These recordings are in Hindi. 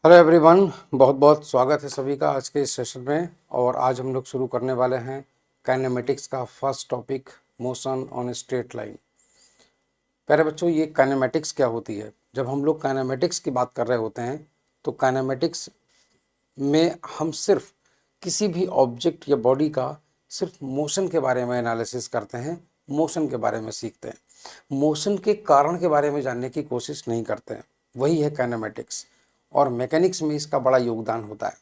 हेलो एवरीवन, बहुत बहुत स्वागत है सभी का आज के इस सेशन में। और आज हम लोग शुरू करने वाले हैं काइनेमेटिक्स का first topic, motion on straight line. प्यारे बच्चों, ये काइनेमेटिक्स क्या होती है? जब हम लोग काइनेमेटिक्स की बात कर रहे होते हैं तो काइनेमेटिक्स में हम सिर्फ किसी भी ऑब्जेक्ट या बॉडी का सिर्फ मोशन के बारे में एनालिसिस करते हैं, मोशन के बारे में सीखते हैं। मोशन के कारण के बारे में जानने की कोशिश नहीं करते हैं। वही है काइनेमेटिक्स। और मैकेनिक्स में इसका बड़ा योगदान होता है,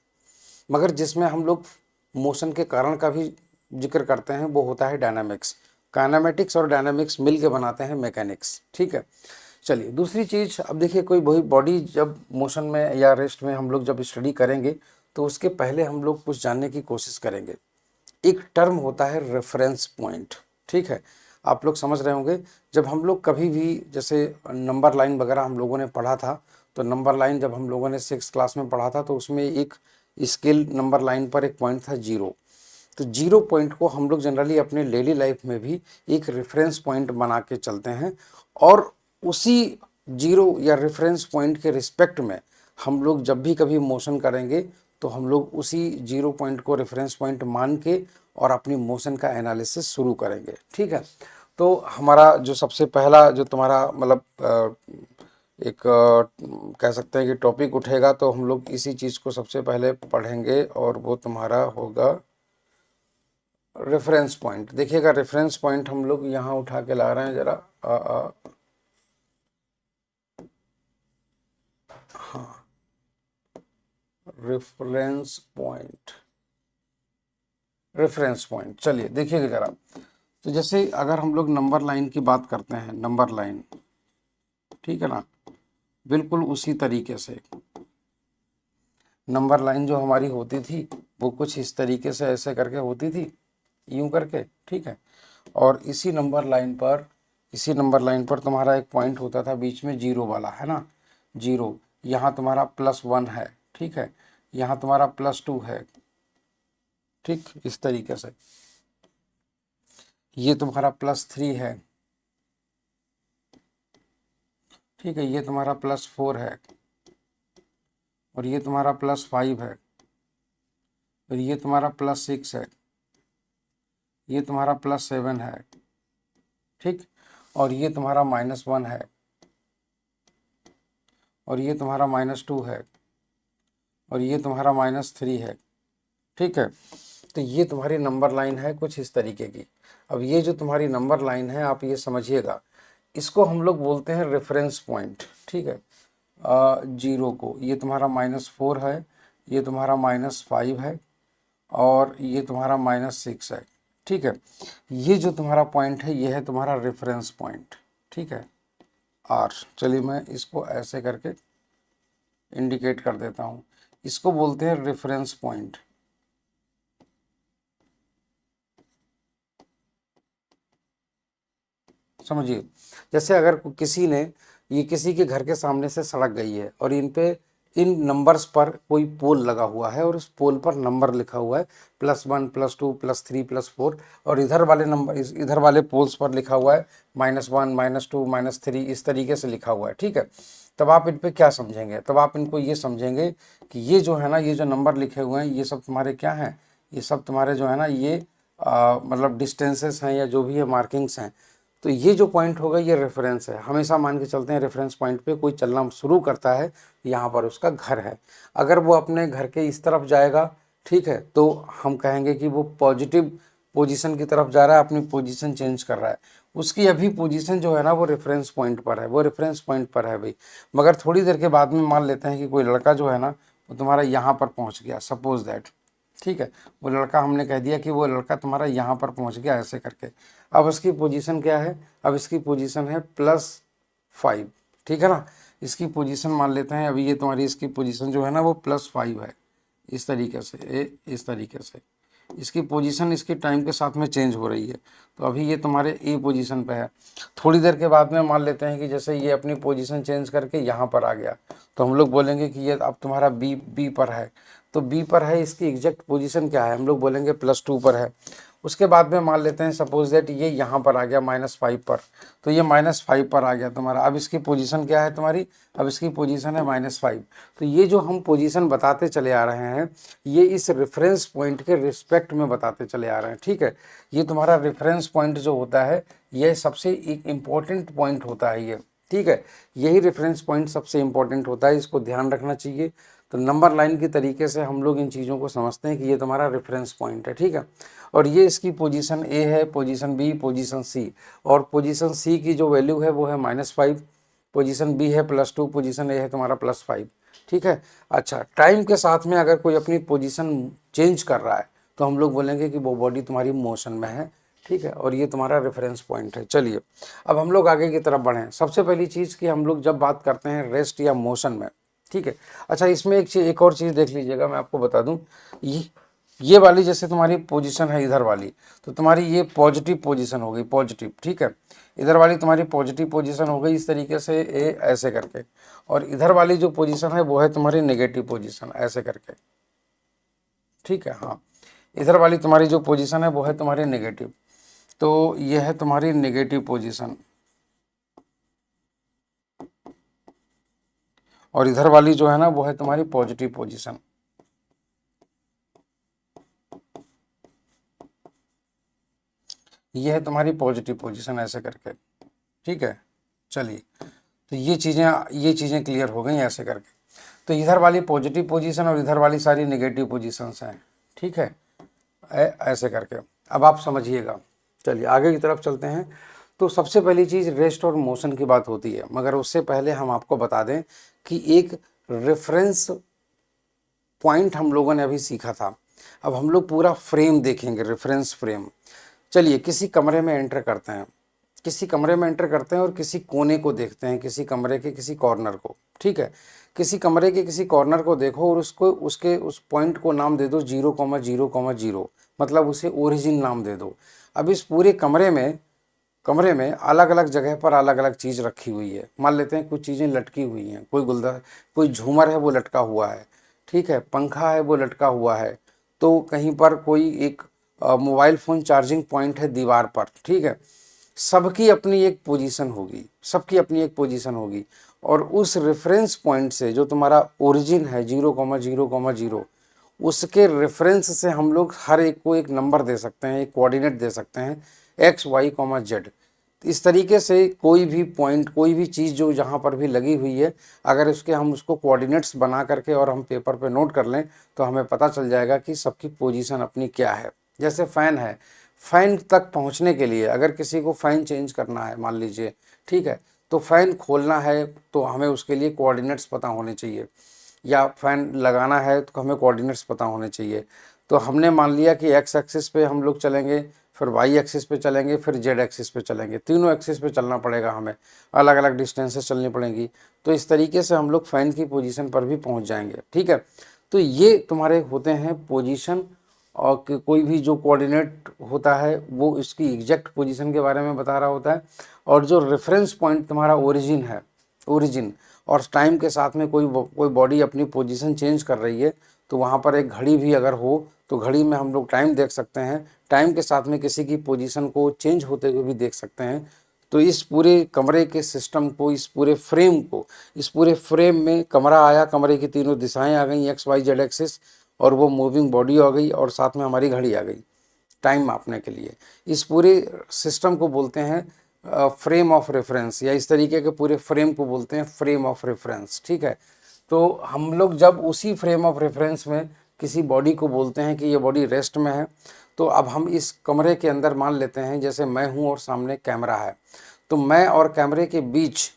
मगर जिसमें हम लोग मोशन के कारण का भी जिक्र करते हैं वो होता है डायनामिक्स। काइनेमेटिक्स और डायनामिक्स मिल के बनाते हैं मैकेनिक्स। ठीक है, चलिए दूसरी चीज़। अब देखिए, कोई वही बॉडी जब मोशन में या रेस्ट में हम लोग जब स्टडी करेंगे तो उसके पहले हम लोग कुछ जानने की कोशिश करेंगे। एक टर्म होता है रेफरेंस पॉइंट। ठीक है, आप लोग समझ रहे होंगे। जब हम लोग कभी भी जैसे नंबर लाइन वगैरह हम लोगों ने पढ़ा था, तो नंबर लाइन जब हम लोगों ने 6 क्लास में पढ़ा था तो उसमें एक स्केल नंबर लाइन पर एक पॉइंट था 0। तो 0 पॉइंट को हम लोग जनरली अपने डेली लाइफ में भी एक रेफरेंस पॉइंट बना के चलते हैं। और उसी 0 या रेफरेंस पॉइंट के रिस्पेक्ट में हम लोग जब भी कभी मोशन करेंगे तो हम लोग उसी 0 पॉइंट को रेफरेंस पॉइंट मान के और अपनी मोशन का एनालिसिस शुरू करेंगे। ठीक है, तो हमारा जो सबसे पहला जो तुम्हारा मतलब एक कह सकते हैं कि टॉपिक उठेगा, तो हम लोग इसी चीज़ को सबसे पहले पढ़ेंगे और वो तुम्हारा होगा रेफरेंस पॉइंट। देखिएगा, रेफरेंस पॉइंट हम लोग यहाँ उठा के ला रहे हैं जरा। हाँ, रेफरेंस पॉइंट, रेफरेंस पॉइंट। चलिए देखिएगा जरा। तो जैसे अगर हम लोग नंबर लाइन की बात करते हैं, नंबर लाइन, ठीक है ना, बिल्कुल उसी तरीके से नंबर लाइन जो हमारी होती थी वो कुछ इस तरीके से ऐसे करके होती थी, यूं करके। ठीक है, और इसी नंबर लाइन पर, इसी नंबर लाइन पर तुम्हारा एक पॉइंट होता था बीच में 0 वाला, है ना। 0, यहाँ तुम्हारा +1 है। ठीक है, यहाँ तुम्हारा +2 है। ठीक, इस तरीके से ये तुम्हारा +3 है। ठीक है, ये तुम्हारा +4 है और ये तुम्हारा +5 है और ये तुम्हारा +6 है, ये तुम्हारा +7 है। ठीक, और ये तुम्हारा -1 है और ये तुम्हारा -2 है और ये तुम्हारा -3 है। ठीक है, तो ये तुम्हारी नंबर लाइन है कुछ इस तरीके की। अब ये जो तुम्हारी नंबर लाइन है, आप ये समझिएगा, इसको हम लोग बोलते हैं रेफरेंस पॉइंट। ठीक है, 0 को, ये तुम्हारा -4 है, ये तुम्हारा -5 है और ये तुम्हारा -6 है। ठीक है, ये जो तुम्हारा पॉइंट है ये है तुम्हारा रेफरेंस पॉइंट। ठीक है, R। चलिए मैं इसको ऐसे करके इंडिकेट कर देता हूँ। इसको बोलते हैं रेफरेंस पॉइंट। समझिए, जैसे अगर किसी ने, ये किसी के घर के सामने से सड़क गई है और इन पे, इन नंबर्स पर कोई पोल लगा हुआ है और उस पोल पर नंबर लिखा हुआ है +1 +2 +3 +4, और इधर वाले नंबर, इधर वाले पोल्स पर लिखा हुआ है -1 -2 -3, इस तरीके से लिखा हुआ है। ठीक है, तब आप इन पे क्या समझेंगे? तब आप इनको ये समझेंगे कि ये जो है ना, ये जो नंबर लिखे हुए हैं ये सब तुम्हारे क्या हैं, ये सब तुम्हारे जो है ना, ये मतलब डिस्टेंसेस हैं या जो भी है मार्किंग्स हैं। तो ये जो पॉइंट होगा ये रेफरेंस है। हमेशा मान के चलते हैं रेफरेंस पॉइंट पे कोई चलना शुरू करता है, यहाँ पर उसका घर है। अगर वो अपने घर के इस तरफ जाएगा, ठीक है, तो हम कहेंगे कि वो पॉजिटिव पोजीशन की तरफ जा रहा है, अपनी पोजीशन चेंज कर रहा है। उसकी अभी पोजीशन जो है ना वो रेफरेंस पॉइंट पर है, वो रेफरेंस पॉइंट पर है भाई। मगर थोड़ी देर के बाद में मान लेते हैं कि कोई लड़का जो है ना वो तुम्हारा यहाँ पर पहुँच गया, सपोज दैट। ठीक है, वो लड़का, हमने कह दिया कि वो लड़का तुम्हारा यहाँ पर पहुँच गया ऐसे करके। अब इसकी पोजीशन क्या है? अब इसकी पोजीशन है +5। ठीक है ना, इसकी पोजीशन मान लेते हैं, अभी ये तुम्हारी इसकी पोजीशन जो है ना वो +5 है। इस तरीके से, इस तरीके से इसकी पोजीशन इसके टाइम के साथ में चेंज हो रही है। तो अभी ये तुम्हारे ए पोजीशन पे है। थोड़ी देर के बाद में मान लेते हैं कि जैसे ये अपनी पोजीशन चेंज करके यहाँ पर आ गया, तो हम लोग बोलेंगे कि ये अब तुम्हारा बी पर है, तो बी पर है, इसकी एग्जैक्ट पोजीशन क्या है, हम लोग बोलेंगे +2 पर है। उसके बाद में मान लेते हैं सपोज दैट ये यहाँ पर आ गया -5 पर, तो ये -5 पर आ गया तुम्हारा। अब इसकी पोजीशन क्या है तुम्हारी, अब इसकी पोजीशन है -5। तो ये जो हम पोजीशन बताते चले आ रहे हैं, ये इस रेफरेंस पॉइंट के रिस्पेक्ट में बताते चले आ रहे हैं, ठीक है। ये तुम्हारा रेफरेंस पॉइंट जो होता है, यह सबसे एक इम्पॉर्टेंट पॉइंट होता है ये, ठीक है। यही रेफरेंस पॉइंट सबसे इम्पॉर्टेंट होता है, इसको ध्यान रखना चाहिए। तो नंबर लाइन की तरीके से हम लोग इन चीज़ों को समझते हैं कि ये तुम्हारा रेफरेंस पॉइंट है, ठीक है। और ये इसकी पोजीशन ए है, पोजीशन बी, पोजीशन सी, और पोजीशन सी की जो वैल्यू है वो है -5, पोजीशन बी है +2, पोजीशन ए है तुम्हारा +5, ठीक है। अच्छा, टाइम के साथ में अगर कोई अपनी पोजीशन चेंज कर रहा है तो हम लोग बोलेंगे कि वो बॉडी तुम्हारी मोशन में है, ठीक है। और ये तुम्हारा रेफरेंस पॉइंट है। चलिए अब हम लोग आगे की तरफ बढ़ें। सबसे पहली चीज़ कि हम लोग जब बात करते हैं रेस्ट या मोशन में, ठीक है। अच्छा, इसमें एक और चीज़ देख लीजिएगा, मैं आपको बता दूं, ये वाली जैसे तुम्हारी पोजीशन है इधर वाली, तो तुम्हारी ये पॉजिटिव पोजीशन हो गई, पॉजिटिव, ठीक है। इधर वाली तुम्हारी पॉजिटिव पोजीशन हो गई इस तरीके से, ऐसे करके। और इधर वाली जो पोजीशन है वो है तुम्हारी नेगेटिव पोजीशन, ऐसे करके, ठीक है। हाँ, इधर वाली तुम्हारी जो पोजीशन है वो है तुम्हारी नेगेटिव, तो ये है तुम्हारी नेगेटिव पोजीशन। और इधर वाली जो है ना वो है तुम्हारी पॉजिटिव पोजीशन। ये है तुम्हारी पॉजिटिव पोजीशन, ऐसे करके, ठीक है। चलिए, तो ये चीज़ें क्लियर हो गई ऐसे करके। तो इधर वाली पॉजिटिव पोजीशन और इधर वाली सारी नेगेटिव पोजीशंस हैं, ठीक है, ऐसे करके। अब आप समझिएगा। चलिए आगे की तरफ चलते हैं। तो सबसे पहली चीज़ रेस्ट और मोशन की बात होती है, मगर उससे पहले हम आपको बता दें कि एक रेफरेंस पॉइंट हम लोगों ने अभी सीखा था। अब हम लोग पूरा फ्रेम देखेंगे, रेफरेंस फ्रेम। चलिए किसी कमरे में एंटर करते हैं, किसी कमरे में एंटर करते हैं और किसी कोने को देखते हैं, किसी कमरे के किसी कॉर्नर को, ठीक है। किसी कमरे के किसी कॉर्नर को देखो और उसको उस पॉइंट को नाम दे दो 0,0,0, मतलब उसे ओरिजिन नाम दे दो। अब इस पूरे कमरे में अलग अलग जगह पर अलग अलग चीज़ रखी हुई है। मान लेते हैं कुछ चीज़ें लटकी हुई हैं, कोई झूमर है वो लटका हुआ है, ठीक है, पंखा है वो लटका हुआ है। तो कहीं पर कोई एक मोबाइल फ़ोन चार्जिंग पॉइंट है दीवार पर, ठीक है। सबकी अपनी एक पोजीशन होगी, सबकी अपनी एक पोजीशन होगी। और उस रेफरेंस पॉइंट से जो तुम्हारा ओरिजिन है 0,0,0, उसके रेफरेंस से हम लोग हर एक को एक नंबर दे सकते हैं, एक कोऑर्डिनेट दे सकते हैं, x, y, z। इस तरीके से कोई भी पॉइंट, कोई भी चीज़ जो जहाँ पर भी लगी हुई है, अगर हम उसको कोऑर्डिनेट्स बना करके और हम पेपर पे नोट कर लें तो हमें पता चल जाएगा कि सबकी पोजीशन अपनी क्या है। जैसे फ़ैन है, फ़ैन तक पहुँचने के लिए अगर किसी को फ़ैन चेंज करना है मान लीजिए, ठीक है, तो फ़ैन खोलना है तो हमें उसके लिए कोऑर्डिनेट्स पता होने चाहिए, या फ़ैन लगाना है तो हमें कोऑर्डिनेट्स पता होने चाहिए। तो हमने मान लिया कि x एक्सिस पे हम लोग चलेंगे, फिर y एक्सिस पे चलेंगे, फिर z एक्सिस पे चलेंगे, तीनों एक्सिस पे चलना पड़ेगा हमें, अलग अलग डिस्टेंसेस चलनी पड़ेंगी। तो इस तरीके से हम लोग फ़ैन की पोजीशन पर भी पहुंच जाएंगे, ठीक है। तो ये तुम्हारे होते हैं पोजीशन, और कोई भी जो कोऑर्डिनेट होता है वो इसकी एग्जैक्ट पोजीशन के बारे में बता रहा होता है। और जो रेफरेंस पॉइंट तुम्हारा ओरिजिन है, ओरिजिन, और टाइम के साथ में कोई बॉडी अपनी पोजीशन चेंज कर रही है, तो वहाँ पर एक घड़ी भी अगर हो तो घड़ी में हम लोग टाइम देख सकते हैं, टाइम के साथ में किसी की पोजीशन को चेंज होते हुए भी देख सकते हैं। तो इस पूरे कमरे के सिस्टम को, इस पूरे फ्रेम में कमरा आया, कमरे की तीनों दिशाएं आ गई, x, y, z एक्सिस, और वो मूविंग बॉडी आ गई, और साथ में हमारी घड़ी आ गई टाइम मापने के लिए। इस पूरे सिस्टम को बोलते हैं फ्रेम ऑफ रेफरेंस, या इस तरीके के पूरे फ्रेम को बोलते हैं फ्रेम ऑफ रेफरेंस, ठीक है। तो हम लोग जब उसी फ्रेम ऑफ रेफरेंस में किसी बॉडी को बोलते हैं कि ये बॉडी रेस्ट में है, तो अब हम इस कमरे के अंदर मान लेते हैं जैसे मैं हूँ और सामने कैमरा है, तो मैं और कैमरे के बीच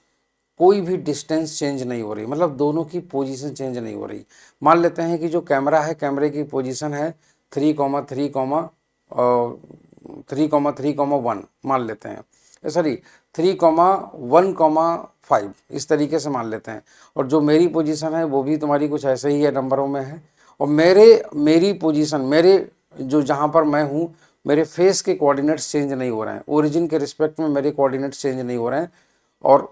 कोई भी डिस्टेंस चेंज नहीं हो रही, मतलब दोनों की पोजीशन चेंज नहीं हो रही। मान लेते हैं कि जो कैमरा है, कैमरे की पोजीशन है 3,3,1 मान लेते हैं, सॉरी 3,1,5 इस तरीके से मान लेते हैं। और जो मेरी पोजीशन है वो भी तुम्हारी कुछ ऐसे ही है, नंबरों में है। और मेरी पोजीशन, मेरे जो जहाँ पर मैं हूँ, मेरे फेस के कोऑर्डिनेट्स चेंज नहीं हो रहे हैं, ओरिजिन के रिस्पेक्ट में मेरे कोऑर्डिनेट्स चेंज नहीं हो रहे हैं। और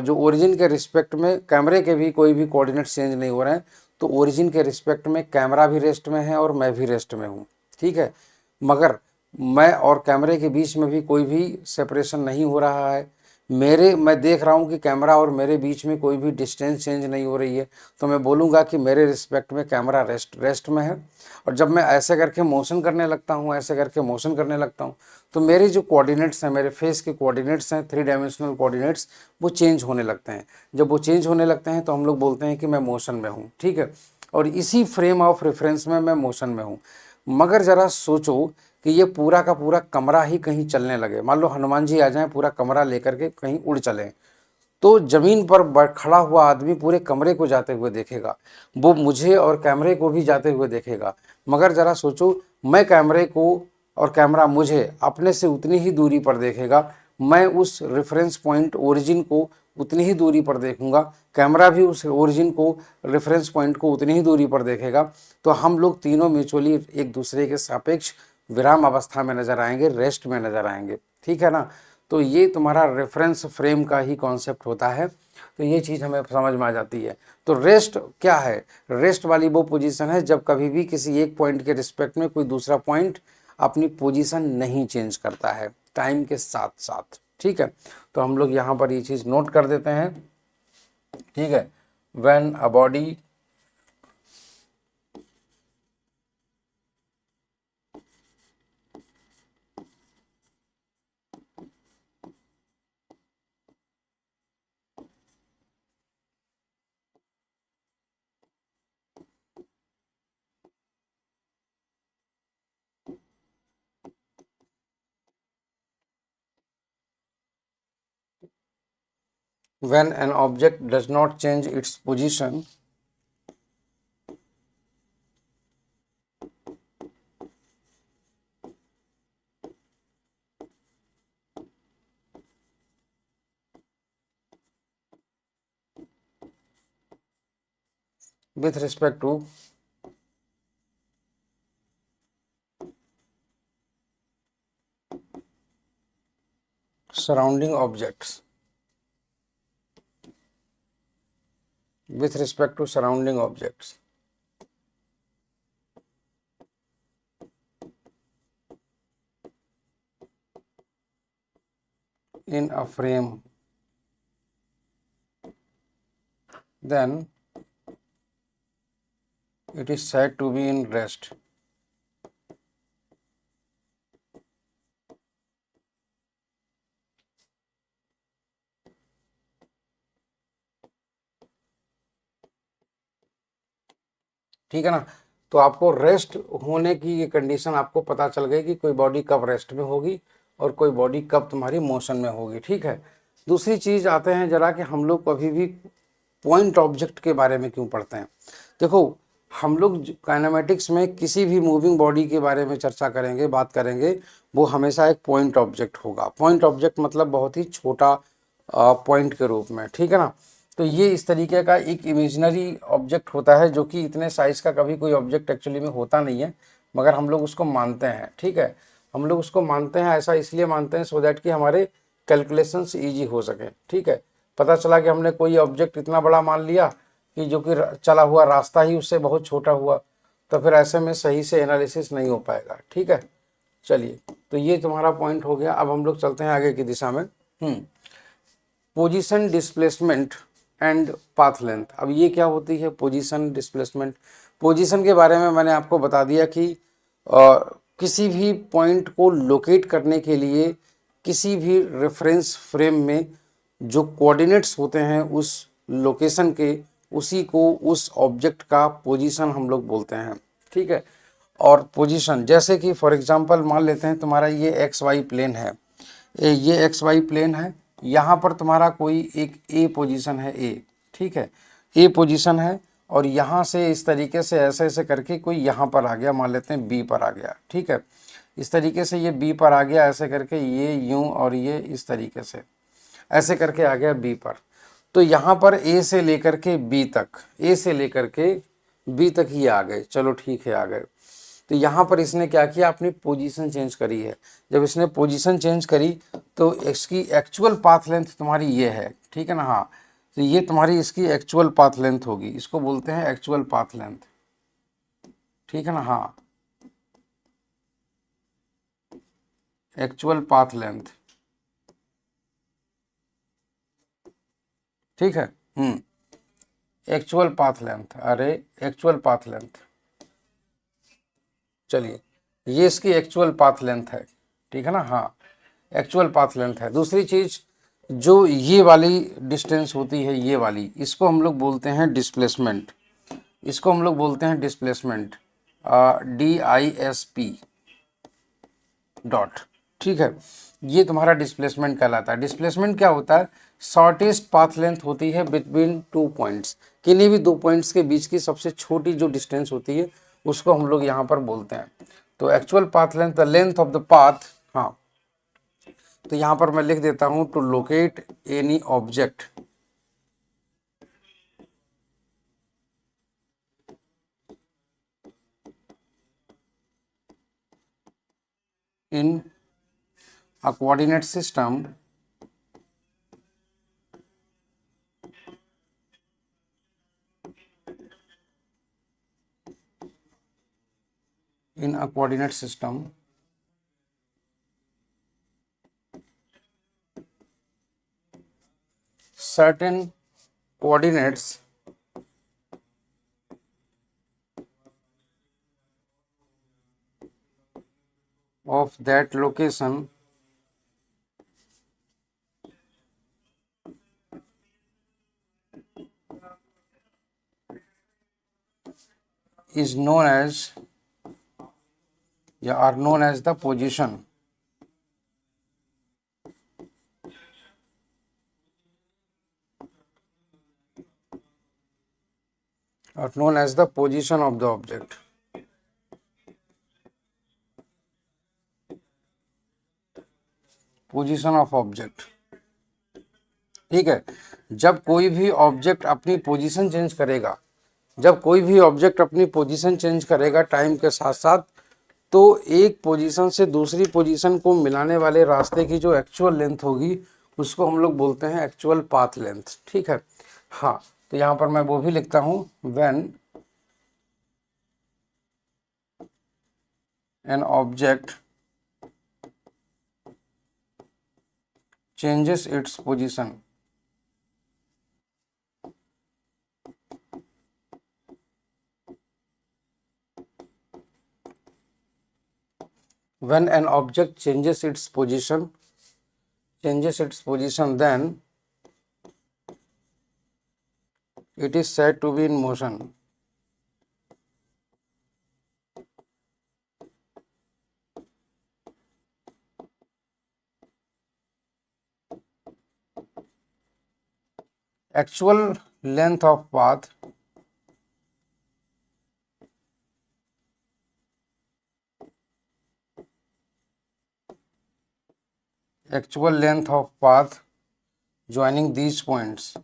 जो ओरिजिन के रिस्पेक्ट में कैमरे के भी कोई भी कोऑर्डिनेट चेंज नहीं हो रहे हैं, तो ओरिजिन के रिस्पेक्ट में कैमरा भी रेस्ट में है और मैं भी रेस्ट में हूँ, ठीक है। मगर मैं और कैमरे के बीच में भी कोई भी सेपरेशन नहीं हो रहा है। मैं देख रहा हूँ कि कैमरा और मेरे बीच में कोई भी डिस्टेंस चेंज नहीं हो रही है, तो मैं बोलूँगा कि मेरे रिस्पेक्ट में कैमरा रेस्ट में है। और जब मैं ऐसे करके मोशन करने लगता हूँ, ऐसे करके मोशन करने लगता हूँ, तो मेरे जो कोऑर्डिनेट्स हैं, मेरे फेस के कोऑर्डिनेट्स हैं, 3 डायमेंशनल कोऑर्डिनेट्स, वो चेंज होने लगते हैं। जब वो चेंज होने लगते हैं तो हम लोग बोलते हैं कि मैं मोशन में हूँ, ठीक है। और इसी फ्रेम ऑफ रेफरेंस में मैं मोशन में हूँ। मगर ज़रा सोचो कि ये पूरा का पूरा कमरा ही कहीं चलने लगे, मान लो हनुमान जी आ जाएं, पूरा कमरा लेकर के कहीं उड़ चलें, तो जमीन पर खड़ा हुआ आदमी पूरे कमरे को जाते हुए देखेगा, वो मुझे और कैमरे को भी जाते हुए देखेगा। मगर ज़रा सोचो, मैं कैमरे को और कैमरा मुझे अपने से उतनी ही दूरी पर देखेगा, मैं उस रेफरेंस पॉइंट ओरिजिन को उतनी ही दूरी पर देखूंगा, कैमरा भी उस ओरिजिन को रेफरेंस पॉइंट को उतनी ही दूरी पर देखेगा। तो हम लोग तीनों म्यूचुअली एक दूसरे के सापेक्ष विराम अवस्था में नजर आएंगे, रेस्ट में नजर आएंगे, ठीक है ना। तो ये तुम्हारा रेफरेंस फ्रेम का ही कॉन्सेप्ट होता है। तो ये चीज़ हमें समझ में आ जाती है। तो रेस्ट क्या है? रेस्ट वाली वो पोजीशन है जब कभी भी किसी एक पॉइंट के रिस्पेक्ट में कोई दूसरा पॉइंट अपनी पोजीशन नहीं चेंज करता है टाइम के साथ साथ, ठीक है। तो हम लोग यहाँ पर ये चीज़ नोट कर देते हैं, ठीक है। When a body when an object does not change its position with respect to surrounding objects, with respect to surrounding objects, in a frame, then it is said to be in rest. ठीक है ना। तो आपको रेस्ट होने की ये कंडीशन आपको पता चल गई कि कोई बॉडी कब रेस्ट में होगी और कोई बॉडी कब तुम्हारी मोशन में होगी, ठीक है। दूसरी चीज़ आते हैं जरा कि हम लोग कभी भी पॉइंट ऑब्जेक्ट के बारे में क्यों पढ़ते हैं। देखो, हम लोग काइनेमेटिक्स में किसी भी मूविंग बॉडी के बारे में चर्चा करेंगे, बात करेंगे, वो हमेशा एक पॉइंट ऑब्जेक्ट होगा। पॉइंट ऑब्जेक्ट मतलब बहुत ही छोटा पॉइंट के रूप में, ठीक है ना। तो ये इस तरीके का एक इमेजिनरी ऑब्जेक्ट होता है जो कि इतने साइज का कभी कोई ऑब्जेक्ट एक्चुअली में होता नहीं है, मगर हम लोग उसको मानते हैं, ठीक है। हम लोग उसको मानते हैं, ऐसा इसलिए मानते हैं सो दैट कि हमारे कैलकुलेशंस ईजी हो सके, ठीक है। पता चला कि हमने कोई ऑब्जेक्ट इतना बड़ा मान लिया कि जो कि चला हुआ रास्ता ही उससे बहुत छोटा हुआ, तो फिर ऐसे में सही से एनालिसिस नहीं हो पाएगा, ठीक है। चलिए, तो ये तुम्हारा पॉइंट हो गया। अब हम लोग चलते हैं आगे की दिशा में। Position displacement and path length. अब ये क्या होती है पोजीशन डिस्प्लेसमेंट? पोजीशन के बारे में मैंने आपको बता दिया कि किसी भी पॉइंट को लोकेट करने के लिए किसी भी रेफरेंस फ्रेम में जो कोऑर्डिनेट्स होते हैं उस लोकेशन के, उसी को उस ऑब्जेक्ट का पोजीशन हम लोग बोलते हैं, ठीक है। और पोजीशन जैसे कि फॉर एग्जांपल मान लेते हैं तुम्हारा ये एक्स वाई प्लेन है, ये एक्स वाई प्लेन है, यहाँ पर तुम्हारा कोई एक ए पोजीशन है, ए, ठीक है, ए पोजीशन है, और यहाँ से इस तरीके से ऐसे ऐसे करके कोई यहाँ पर आ गया, मान लेते हैं बी पर आ गया, ठीक है। इस तरीके से ये बी पर आ गया, ऐसे करके ये यूं, और ये इस तरीके से ऐसे करके आ गया बी पर। तो यहाँ पर ए से लेकर के बी तक, ए से लेकर के बी तक ही आ गए, चलो ठीक है आ गए। तो यहाँ पर इसने क्या किया, अपनी पोजीशन चेंज करी है। जब इसने पोजीशन चेंज करी तो इसकी एक्चुअल पाथ लेंथ तुम्हारी ये है, ठीक है ना। हाँ, तो ये तुम्हारी इसकी एक्चुअल पाथ लेंथ होगी, इसको बोलते हैं एक्चुअल पाथ लेंथ, ठीक है ना। हाँ, एक्चुअल पाथ लेंथ, ठीक है। एक्चुअल पाथ लेंथ, अरे एक्चुअल पाथ लेंथ, चलिए ये इसकी एक्चुअल पाथ लेंथ है, ठीक है ना। हाँ, एक्चुअल पाथ लेंथ है। दूसरी चीज, जो ये वाली डिस्टेंस होती है, ये वाली, इसको हम लोग बोलते हैं डिस्प्लेसमेंट, इसको हम लोग बोलते हैं डिस्प्लेसमेंट, DISP डॉट, ठीक है। ये तुम्हारा डिस्प्लेसमेंट कहलाता है। डिस्प्लेसमेंट क्या होता है, शॉर्टेस्ट पाथ लेंथ होती है बिटवीन टू पॉइंट्स, किन्हीं भी दो पॉइंट्स के बीच की सबसे छोटी जो डिस्टेंस होती है उसको हम लोग यहाँ पर बोलते हैं। तो actual path length, the length of the path. हाँ, तो यहाँ पर मैं लिख देता हूँ, to locate any object in a coordinate system in a coordinate system certain coordinates of that location is known as, या are known as the position, or known as the position of the object, position of object, ठीक है। जब कोई भी ऑब्जेक्ट अपनी पोजीशन चेंज करेगा, जब कोई भी ऑब्जेक्ट अपनी पोजीशन चेंज करेगा टाइम के साथ साथ, तो एक पोजीशन से दूसरी पोजीशन को मिलाने वाले रास्ते की जो एक्चुअल लेंथ होगी उसको हम लोग बोलते हैं एक्चुअल पाथ लेंथ, ठीक है। हाँ, तो यहाँ पर मैं वो भी लिखता हूँ, when an object changes its position, when an object changes its position, then it is said to be in motion. Actual length of path actual length of path joining these points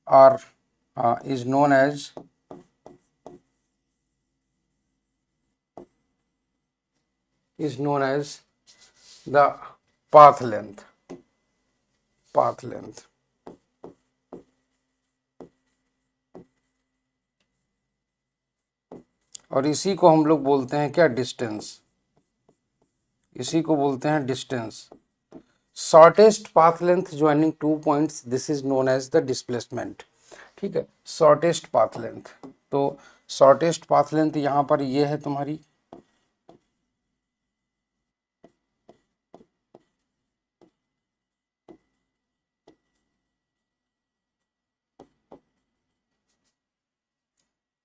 are is known as the path length, path length, और इसी को हम लोग बोलते हैं क्या, डिस्टेंस, इसी को बोलते हैं distance. Shortest path length joining two points, this is known as the displacement, ठीक है। शॉर्टेस्ट पाथ लेंथ, तो शॉर्टेस्ट पाथ लेंथ यहाँ पर ये है तुम्हारी,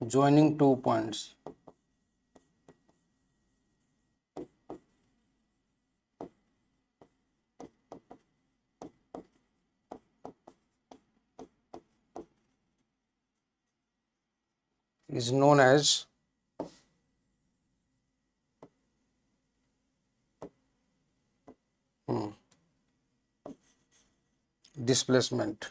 joining two points, is known as displacement.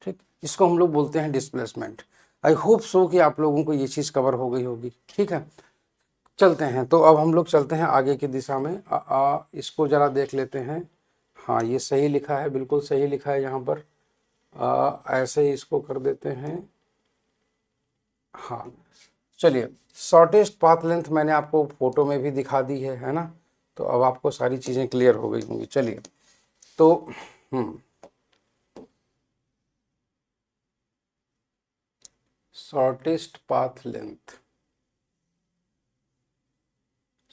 ठीक, इसको हम लोग बोलते हैं डिस्प्लेसमेंट। आई होप सो कि आप लोगों को ये चीज़ कवर हो गई होगी। ठीक है, चलते हैं। तो अब हम लोग चलते हैं आगे की दिशा में। इसको ज़रा देख लेते हैं। हाँ, ये सही लिखा है, बिल्कुल सही लिखा है यहाँ पर। ऐसे ही इसको कर देते हैं। हाँ, चलिए, शॉर्टेस्ट पाथ लेंथ मैंने आपको फोटो में भी दिखा दी है ना। तो अब आपको सारी चीज़ें क्लियर हो गई होंगी। चलिए, तो shortest path length,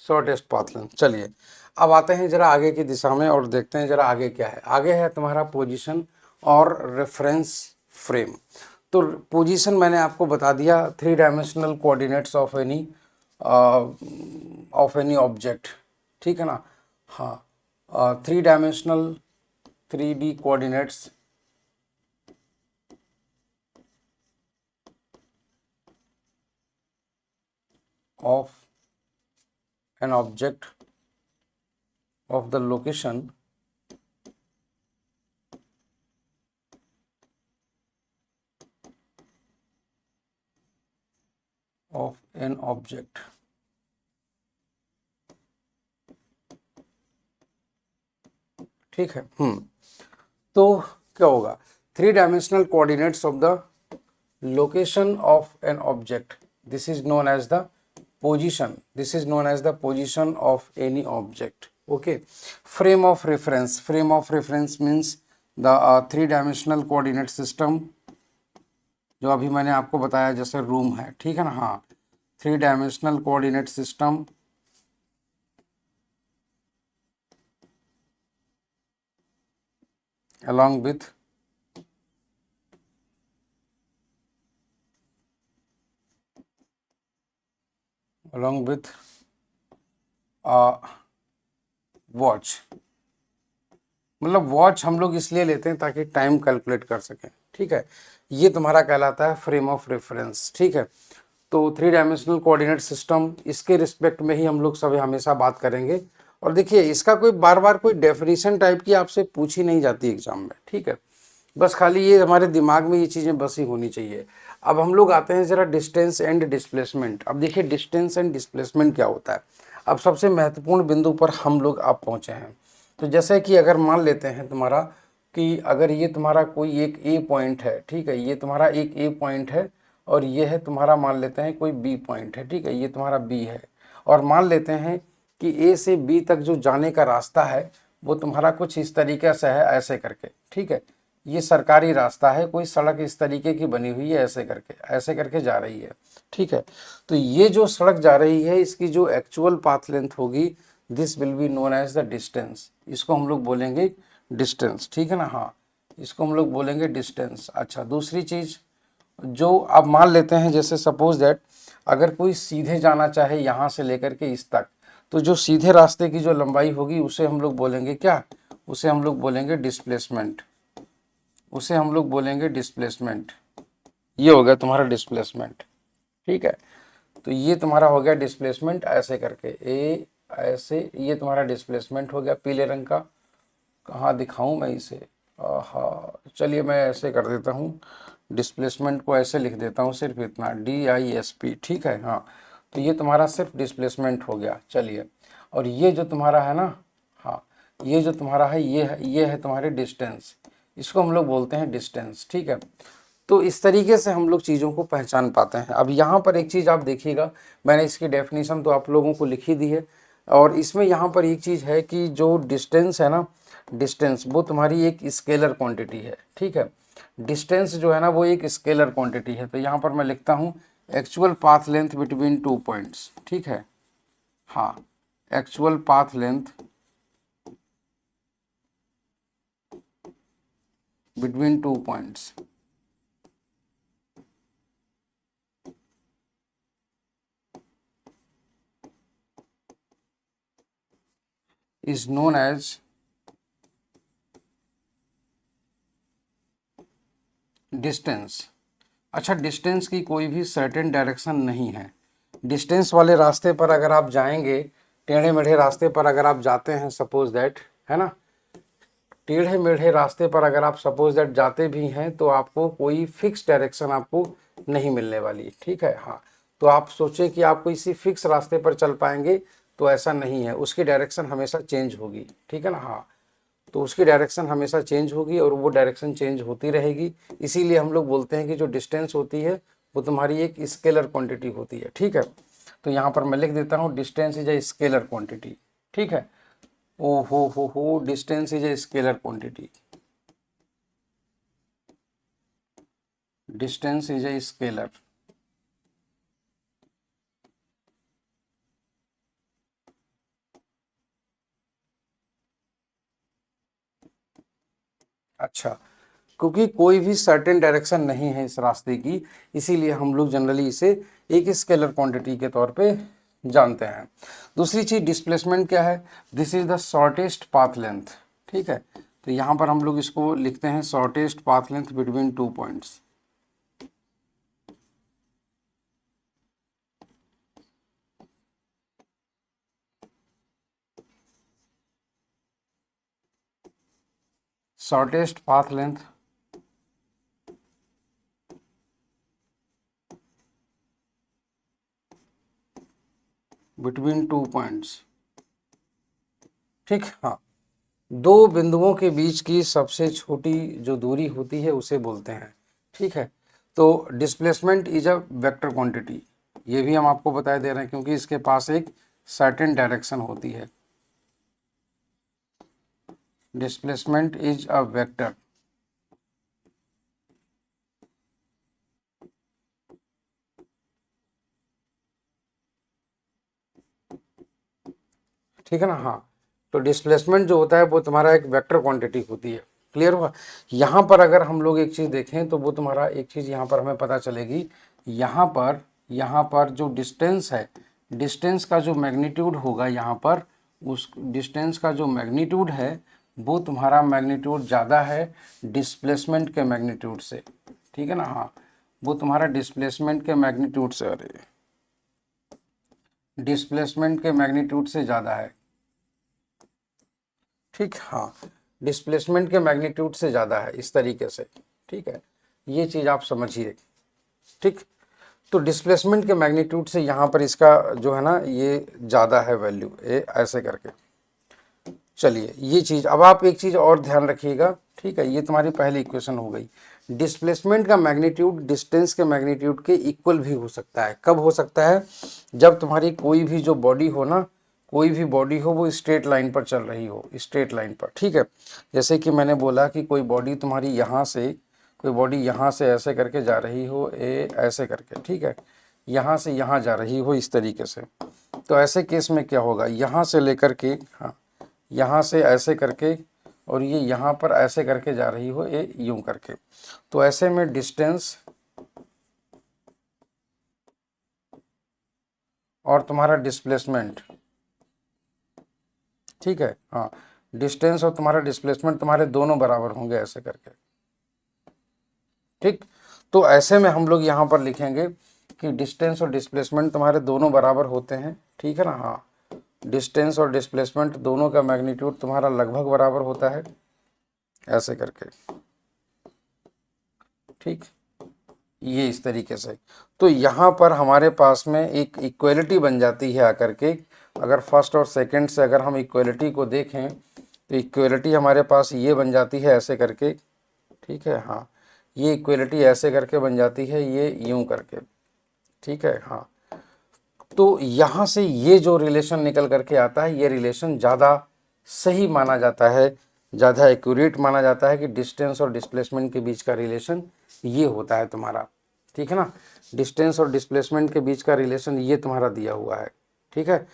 shortest path length. चलिए, अब आते हैं जरा आगे की दिशा में और देखते हैं जरा आगे क्या है। आगे है तुम्हारा पोजीशन और रेफरेंस फ्रेम। तो पोजीशन मैंने आपको बता दिया, 3 dimensional coordinates of any object. ठीक है ना। हाँ, 3 dimensional 3D coordinates of an object of the location of an object। ठीक है। तो क्या होगा, 3 dimensional coordinates of the location of an object, this is known as the position, this is known as the position of any object. Okay, frame of reference, frame of reference means the 3 dimensional coordinate system, जो अभी मैंने आपको बताया जैसे रूम है। ठीक है ना। हाँ, 3 dimensional coordinate system along with watch. मतलब वॉच हम लोग इसलिए लेते हैं ताकि टाइम कैलकुलेट कर सकें। ठीक है, ये तुम्हारा कहलाता है फ्रेम ऑफ रेफरेंस। ठीक है, तो 3 डायमेंशनल कोऑर्डिनेट सिस्टम, इसके रिस्पेक्ट में ही हम लोग सब हमेशा बात करेंगे। और देखिए, इसका कोई बार बार कोई डेफिनेशन टाइप की आपसे पूछी नहीं जाती एग्जाम में। ठीक है, बस खाली ये हमारे दिमाग में ये चीज़ें बसी होनी चाहिए। अब हम लोग आते हैं ज़रा डिस्टेंस एंड डिस्प्लेसमेंट। अब देखिए, डिस्टेंस एंड डिस्प्लेसमेंट क्या होता है। अब सबसे महत्वपूर्ण बिंदु पर हम लोग अब पहुँचे हैं। तो जैसे कि अगर मान लेते हैं तुम्हारा कि अगर ये तुम्हारा कोई एक ए पॉइंट है। ठीक है, ये तुम्हारा एक ए पॉइंट है और ये है तुम्हारा, मान लेते हैं कोई बी पॉइंट है। ठीक है, ये तुम्हारा बी है। और मान लेते हैं कि ए से बी तक जो जाने का रास्ता है वो तुम्हारा कुछ इस तरीके से है, ऐसे करके। ठीक है, ये सरकारी रास्ता है, कोई सड़क इस तरीके की बनी हुई है, ऐसे करके जा रही है। ठीक है, तो ये जो सड़क जा रही है, इसकी जो एक्चुअल पाथ लेंथ होगी, this will be known as the distance. इसको हम लोग बोलेंगे डिस्टेंस। ठीक है ना। हाँ, इसको हम लोग बोलेंगे डिस्टेंस। अच्छा, दूसरी चीज़ जो अब मान लेते हैं, जैसे सपोज दैट अगर कोई सीधे जाना चाहे यहाँ से लेकर के इस तक, तो जो सीधे रास्ते की जो लंबाई होगी उसे हम लोग बोलेंगे क्या, उसे हम लोग बोलेंगे डिस्प्लेसमेंट। उसे हम लोग बोलेंगे डिस्प्लेसमेंट। ये हो गया तुम्हारा डिस्प्लेसमेंट। ठीक है, तो ये तुम्हारा हो गया डिस्प्लेसमेंट, ऐसे करके ए ऐसे, ये तुम्हारा डिस्प्लेसमेंट हो गया पीले रंग का। कहाँ दिखाऊं मैं इसे। हाँ, चलिए मैं ऐसे कर देता हूँ, डिस्प्लेसमेंट को ऐसे लिख देता हूँ, सिर्फ इतना DISP। ठीक है। हाँ, तो ये तुम्हारा सिर्फ डिस्प्लेसमेंट हो गया। चलिए, और ये जो तुम्हारा है ना, हाँ, ये जो तुम्हारा है, ये है तुम्हारी डिस्टेंस। इसको हम लोग बोलते हैं डिस्टेंस। ठीक है, तो इस तरीके से हम लोग चीज़ों को पहचान पाते हैं। अब यहाँ पर एक चीज़ आप देखिएगा, मैंने इसकी डेफिनेशन तो आप लोगों को लिखी दी है। और इसमें यहाँ पर एक चीज़ है कि जो डिस्टेंस है ना, डिस्टेंस वो तुम्हारी एक स्केलर क्वांटिटी है। ठीक है, डिस्टेंस जो है ना वो एक स्केलर क्वांटिटी है। तो यहाँ पर मैं लिखता हूँ actual path length between 2 points. ठीक है। हाँ, actual path length between 2 points is known as distance. अच्छा, डिस्टेंस की कोई भी सर्टेन डायरेक्शन नहीं है। डिस्टेंस वाले रास्ते पर अगर आप जाएंगे, टेढ़े मेढ़े रास्ते पर अगर आप जाते हैं, सपोज दैट, है ना, टेढ़े मेढ़े रास्ते पर अगर आप सपोज दैट जाते भी हैं तो आपको कोई फिक्स डायरेक्शन आपको नहीं मिलने वाली, ठीक है। हाँ, तो आप सोचें कि आप किसी फिक्स रास्ते पर चल पाएंगे, तो ऐसा नहीं है, उसकी डायरेक्शन हमेशा चेंज होगी, ठीक है ना। हाँ, तो उसकी डायरेक्शन हमेशा चेंज होगी और वो डायरेक्शन चेंज होती रहेगी। इसीलिए हम लोग बोलते हैं कि जो डिस्टेंस होती है वो तुम्हारी एक स्केलर क्वांटिटी होती है, ठीक है। तो यहाँ पर मैं लिख देता हूँ, distance is a scalar quantity, ठीक है। ओ हो, distance is a scalar quantity, distance is a scalar. अच्छा, क्योंकि कोई भी सर्टेन डायरेक्शन नहीं है इस रास्ते की, इसीलिए हम लोग जनरली इसे एक स्केलर क्वांटिटी के तौर पे जानते हैं। दूसरी चीज डिस्प्लेसमेंट क्या है, this is the shortest path length, ठीक है। तो यहाँ पर हम लोग इसको लिखते हैं shortest path length between 2 points. Shortest path length between 2 points, ठीक। हाँ, दो बिंदुओं के बीच की सबसे छोटी जो दूरी होती है उसे बोलते हैं, ठीक है। तो displacement is a vector quantity, ये भी हम आपको बता दे रहे हैं क्योंकि इसके पास एक सर्टेन डायरेक्शन होती है। डिस्प्लेसमेंट इज अ वेक्टर, ठीक है ना। हाँ, तो डिस्प्लेसमेंट जो होता है वो तुम्हारा एक वेक्टर क्वांटिटी होती है। क्लियर हुआ। यहाँ पर अगर हम लोग एक चीज़ देखें तो वो तुम्हारा एक चीज़ यहाँ पर हमें पता चलेगी, यहाँ पर जो डिस्टेंस है, डिस्टेंस का जो मैग्नीट्यूड होगा यहाँ पर, उस डिस्टेंस का जो मैग्नीट्यूड है वो तुम्हारा मैग्नीट्यूड ज़्यादा है डिस्प्लेसमेंट के मैग्नीट्यूड से, ठीक है ना। हाँ, वो तुम्हारा डिस्प्लेसमेंट के मैग्नीट्यूड से, अरे डिस्प्लेसमेंट के मैग्नीट्यूड से ज़्यादा है, ठीक। हाँ, डिस्प्लेसमेंट के मैग्नीट्यूड से ज़्यादा है, इस तरीके से, ठीक है। ये चीज़ आप समझिए, ठीक। तो डिस्प्लेसमेंट के मैग्नीट्यूड से यहाँ पर इसका जो है ना ये ज़्यादा है वैल्यू, ये ऐसे करके। चलिए, ये चीज़ अब आप एक चीज़ और ध्यान रखिएगा, ठीक है। ये तुम्हारी पहली इक्वेशन हो गई। डिस्प्लेसमेंट का मैग्नीट्यूड डिस्टेंस के मैग्नीट्यूड के इक्वल भी हो सकता है। कब हो सकता है, जब तुम्हारी कोई भी जो बॉडी हो ना, कोई भी बॉडी हो वो स्ट्रेट लाइन पर चल रही हो, स्ट्रेट लाइन पर, ठीक है। जैसे कि मैंने बोला कि कोई बॉडी तुम्हारी यहाँ से, कोई बॉडी यहाँ से ऐसे करके जा रही हो, ऐसे करके, ठीक है, यहाँ से यहाँ जा रही हो इस तरीके से। तो ऐसे केस में क्या होगा, यहाँ से लेकर के, हाँ, यहाँ से ऐसे करके और ये यहाँ पर ऐसे करके जा रही हो, ये यूं करके। तो ऐसे में डिस्टेंस और तुम्हारा डिस्प्लेसमेंट, ठीक है। हाँ, डिस्टेंस और तुम्हारा डिस्प्लेसमेंट तुम्हारे दोनों बराबर होंगे ऐसे करके, ठीक। तो ऐसे में हम लोग यहाँ पर लिखेंगे कि डिस्टेंस और डिस्प्लेसमेंट तुम्हारे दोनों बराबर होते हैं, ठीक है ना। हाँ, डिस्टेंस और डिस्प्लेसमेंट दोनों का मैग्नीट्यूड तुम्हारा लगभग बराबर होता है, ऐसे करके, ठीक। ये इस तरीके से। तो यहाँ पर हमारे पास में एक इक्वलिटी बन जाती है आकर के। अगर फर्स्ट और सेकंड से अगर हम इक्वलिटी को देखें तो इक्वलिटी हमारे पास ये बन जाती है ऐसे करके, ठीक है। हाँ, ये इक्वलिटी ऐसे करके बन जाती है, ये यूं करके, ठीक है। हाँ, तो यहाँ से ये जो रिलेशन निकल करके आता है, ये रिलेशन ज़्यादा सही माना जाता है, ज़्यादा एक्यूरेट माना जाता है कि डिस्टेंस और डिस्प्लेसमेंट के बीच का रिलेशन ये होता है तुम्हारा, ठीक है ना। डिस्टेंस और डिस्प्लेसमेंट के बीच का रिलेशन ये तुम्हारा दिया हुआ है, ठीक है।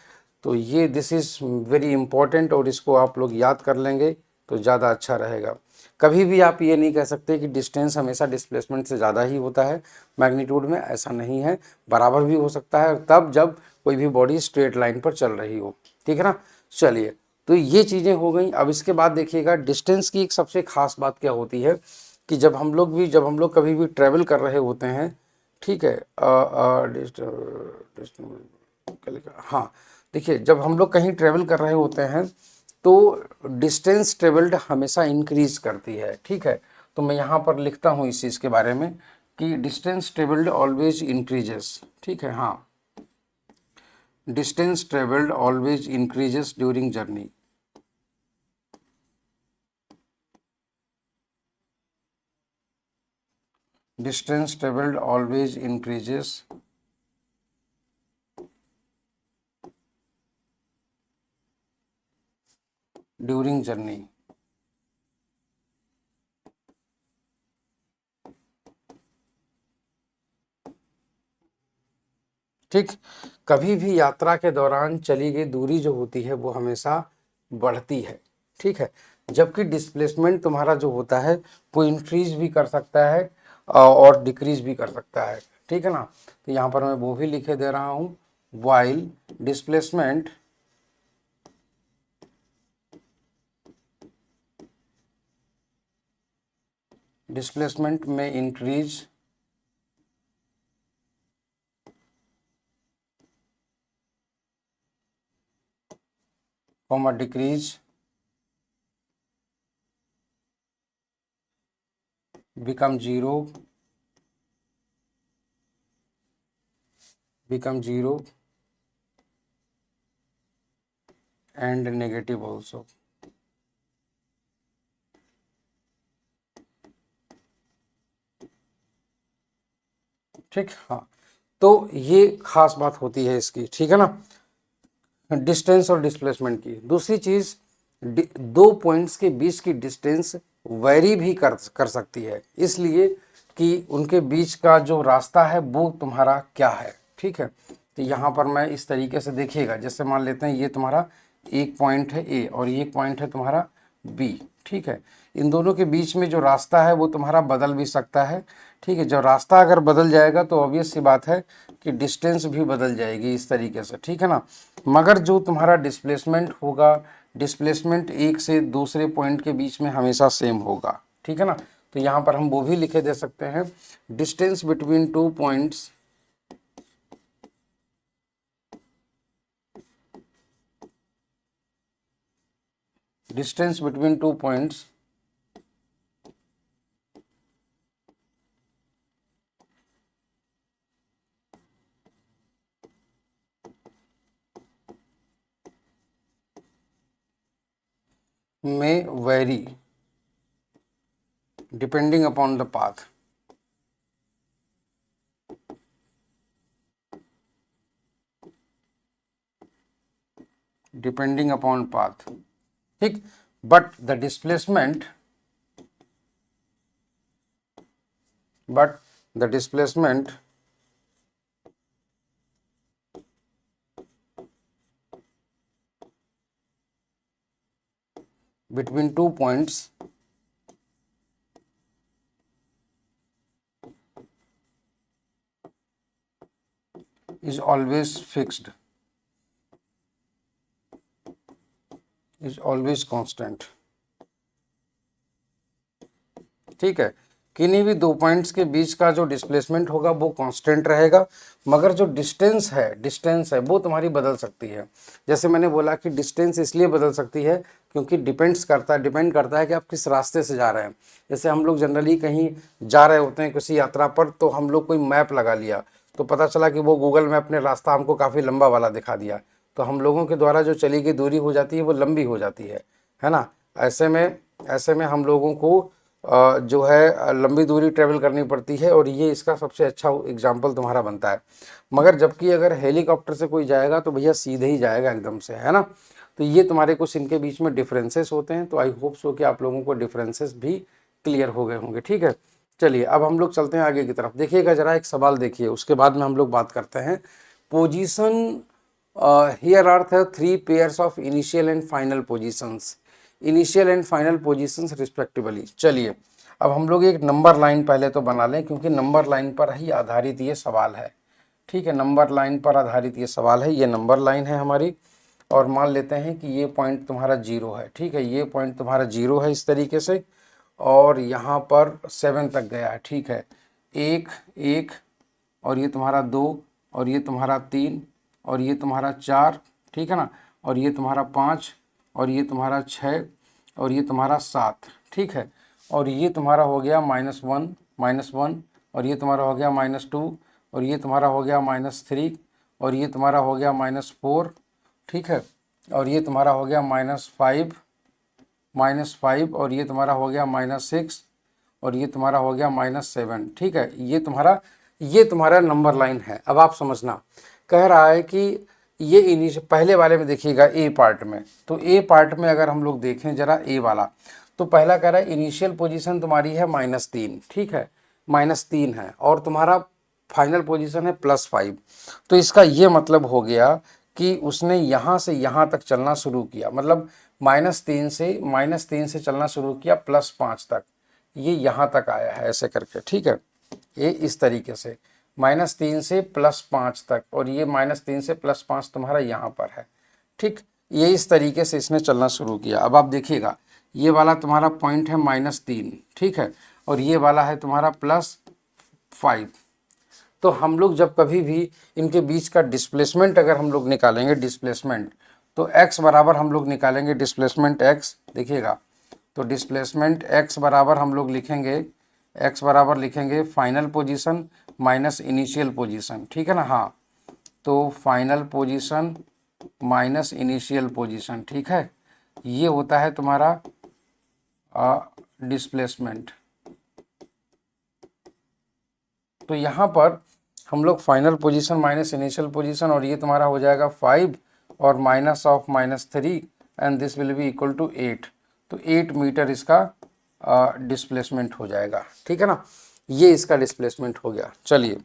तो ये दिस इज़ वेरी इंपॉर्टेंट और इसको आप लोग याद कर लेंगे तो ज़्यादा अच्छा रहेगा। कभी भी आप ये नहीं कह सकते कि डिस्टेंस हमेशा डिस्प्लेसमेंट से ज़्यादा ही होता है मैग्नीट्यूड में, ऐसा नहीं है, बराबर भी हो सकता है तब जब कोई भी बॉडी स्ट्रेट लाइन पर चल रही हो, ठीक है ना। चलिए, तो ये चीज़ें हो गई। अब इसके बाद देखिएगा डिस्टेंस की एक सबसे खास बात क्या होती है कि जब हम लोग कभी भी ट्रैवल कर रहे होते हैं, ठीक है। हाँ, देखिए जब हम लोग कहीं ट्रेवल कर रहे होते हैं तो डिस्टेंस ट्रेवल्ड हमेशा इंक्रीज करती है, ठीक है। तो मैं यहाँ पर लिखता हूँ इस चीज़ के बारे में कि डिस्टेंस ट्रेवल्ड ऑलवेज इंक्रीजेस, ठीक है। हाँ, distance travelled always increases during journey. Distance traveled always increases during journey। ठीक, कभी भी यात्रा के दौरान चली गई दूरी जो होती है वो हमेशा बढ़ती है, ठीक है। जबकि डिस्प्लेसमेंट तुम्हारा जो होता है वो इंक्रीज भी कर सकता है और डिक्रीज भी कर सकता है, ठीक है ना। तो यहाँ पर मैं वो भी लिखे दे रहा हूँ, वाइल डिस्प्लेसमेंट में increase comma decrease become zero and negative also। ठीक, हाँ, तो ये खास बात होती है इसकी, ठीक है ना, डिस्टेंस और डिस्प्लेसमेंट की। दूसरी चीज, दो पॉइंट्स के बीच की डिस्टेंस वेरी भी कर सकती है, इसलिए कि उनके बीच का जो रास्ता है वो तुम्हारा क्या है, ठीक है। तो यहाँ पर मैं इस तरीके से देखिएगा, जैसे मान लेते हैं ये तुम्हारा एक पॉइंट है ए और ये पॉइंट है तुम्हारा बी, ठीक है। इन दोनों के बीच में जो रास्ता है वो तुम्हारा बदल भी सकता है, ठीक है। जब रास्ता अगर बदल जाएगा तो ऑब्वियस सी बात है कि डिस्टेंस भी बदल जाएगी इस तरीके से, ठीक है ना। मगर जो तुम्हारा डिस्प्लेसमेंट होगा, डिस्प्लेसमेंट एक से दूसरे पॉइंट के बीच में हमेशा सेम होगा, ठीक है ना। तो यहाँ पर हम वो भी लिखे दे सकते हैं, distance between two points distance between 2 points may vary depending upon the path। Depending upon path, ठीक। But the displacement between 2 points is always fixed, is always constant, ठीक है। किन्हीं भी दो पॉइंट्स के बीच का जो डिस्प्लेसमेंट होगा वो कांस्टेंट रहेगा, मगर जो डिस्टेंस है वो तुम्हारी बदल सकती है। जैसे मैंने बोला कि डिस्टेंस इसलिए बदल सकती है क्योंकि डिपेंड करता है कि आप किस रास्ते से जा रहे हैं। जैसे हम लोग जनरली कहीं जा रहे होते हैं किसी यात्रा पर, तो हम लोग कोई मैप लगा लिया तो पता चला कि वो गूगल मैप ने रास्ता हमको काफ़ी लंबा वाला दिखा दिया, तो हम लोगों के द्वारा जो चली गई दूरी हो जाती है वो लंबी हो जाती है ना। ऐसे में हम लोगों को जो है लंबी दूरी ट्रेवल करनी पड़ती है, और ये इसका सबसे अच्छा एग्जाम्पल तुम्हारा बनता है। मगर जबकि अगर हेलीकॉप्टर से कोई जाएगा तो भैया सीधे ही जाएगा एकदम से, है ना। तो ये तुम्हारे कुछ इनके बीच में डिफरेंसेस होते हैं। तो आई होप सो कि आप लोगों को डिफरेंसेस भी क्लियर हो गए होंगे, ठीक है। चलिए अब हम लोग चलते हैं आगे की तरफ। देखिएगा जरा एक सवाल देखिए, उसके बाद में हम लोग बात करते हैं। Position, here are the 3 pairs of initial and final positions, initial and final positions respectively. चलिए अब हम लोग एक नंबर लाइन पहले तो बना लें, क्योंकि नंबर लाइन पर ही आधारित ये सवाल है, ठीक है। नंबर लाइन पर आधारित ये सवाल है, ये नंबर लाइन है हमारी। और मान लेते हैं कि ये पॉइंट तुम्हारा 0 है, ठीक है। ये पॉइंट तुम्हारा 0 है इस तरीके से, और यहाँ पर 7 तक गया है, ठीक है। 1 1 और ये तुम्हारा 2, और ये तुम्हारा 3, और ये तुम्हारा 4, ठीक है ना, और ये तुम्हारा 5, और ये तुम्हारा 6, और ये तुम्हारा 7, ठीक है। और ये तुम्हारा हो गया -1, -1, और ये तुम्हारा हो गया -2, और ये तुम्हारा हो गया -3, और ये तुम्हारा हो गया -4, ठीक है। और ये तुम्हारा हो गया -5, -5, और ये तुम्हारा हो गया -6, और ये तुम्हारा हो गया -7, ठीक है। ये तुम्हारा नंबर लाइन है। अब आप समझना, कह रहा है कि ये पहले वाले में देखिएगा ए पार्ट में, तो ए पार्ट में अगर हम लोग देखें जरा ए वाला, तो पहला कह रहा है इनिशियल पोजीशन तुम्हारी है -3, ठीक है, -3 है, और तुम्हारा फाइनल पोजीशन है +5। तो इसका ये मतलब हो गया कि उसने यहाँ से यहाँ तक चलना शुरू किया, मतलब -3 से चलना शुरू किया +5 तक, ये यहाँ तक आया है ऐसे करके, ठीक है। ये इस तरीके से -3 से +5 तक, और ये -3 से +5 तुम्हारा यहाँ पर है, ठीक। ये इस तरीके से इसने चलना शुरू किया। अब आप देखिएगा, ये वाला तुम्हारा पॉइंट है -3, ठीक है, और ये वाला है तुम्हारा +5। तो हम लोग जब कभी भी इनके बीच का डिस्प्लेसमेंट अगर हम लोग निकालेंगे, डिस्प्लेसमेंट, तो x बराबर हम लोग निकालेंगे डिस्प्लेसमेंट x, देखिएगा, तो डिस्प्लेसमेंट x बराबर हम लोग लिखेंगे, x बराबर लिखेंगे final position minus initial position, ठीक है ना। हाँ, तो final position minus initial position, ठीक है, ये होता है तुम्हारा डिस्प्लेसमेंट। तो यहाँ पर हम लोग final position minus initial position, और ये तुम्हारा हो जाएगा 5 और -3, and this will be equal to 8। तो 8 मीटर इसका डिस्प्लेसमेंट हो जाएगा, ठीक है ना। ये इसका डिस्प्लेसमेंट हो गया। चलिए,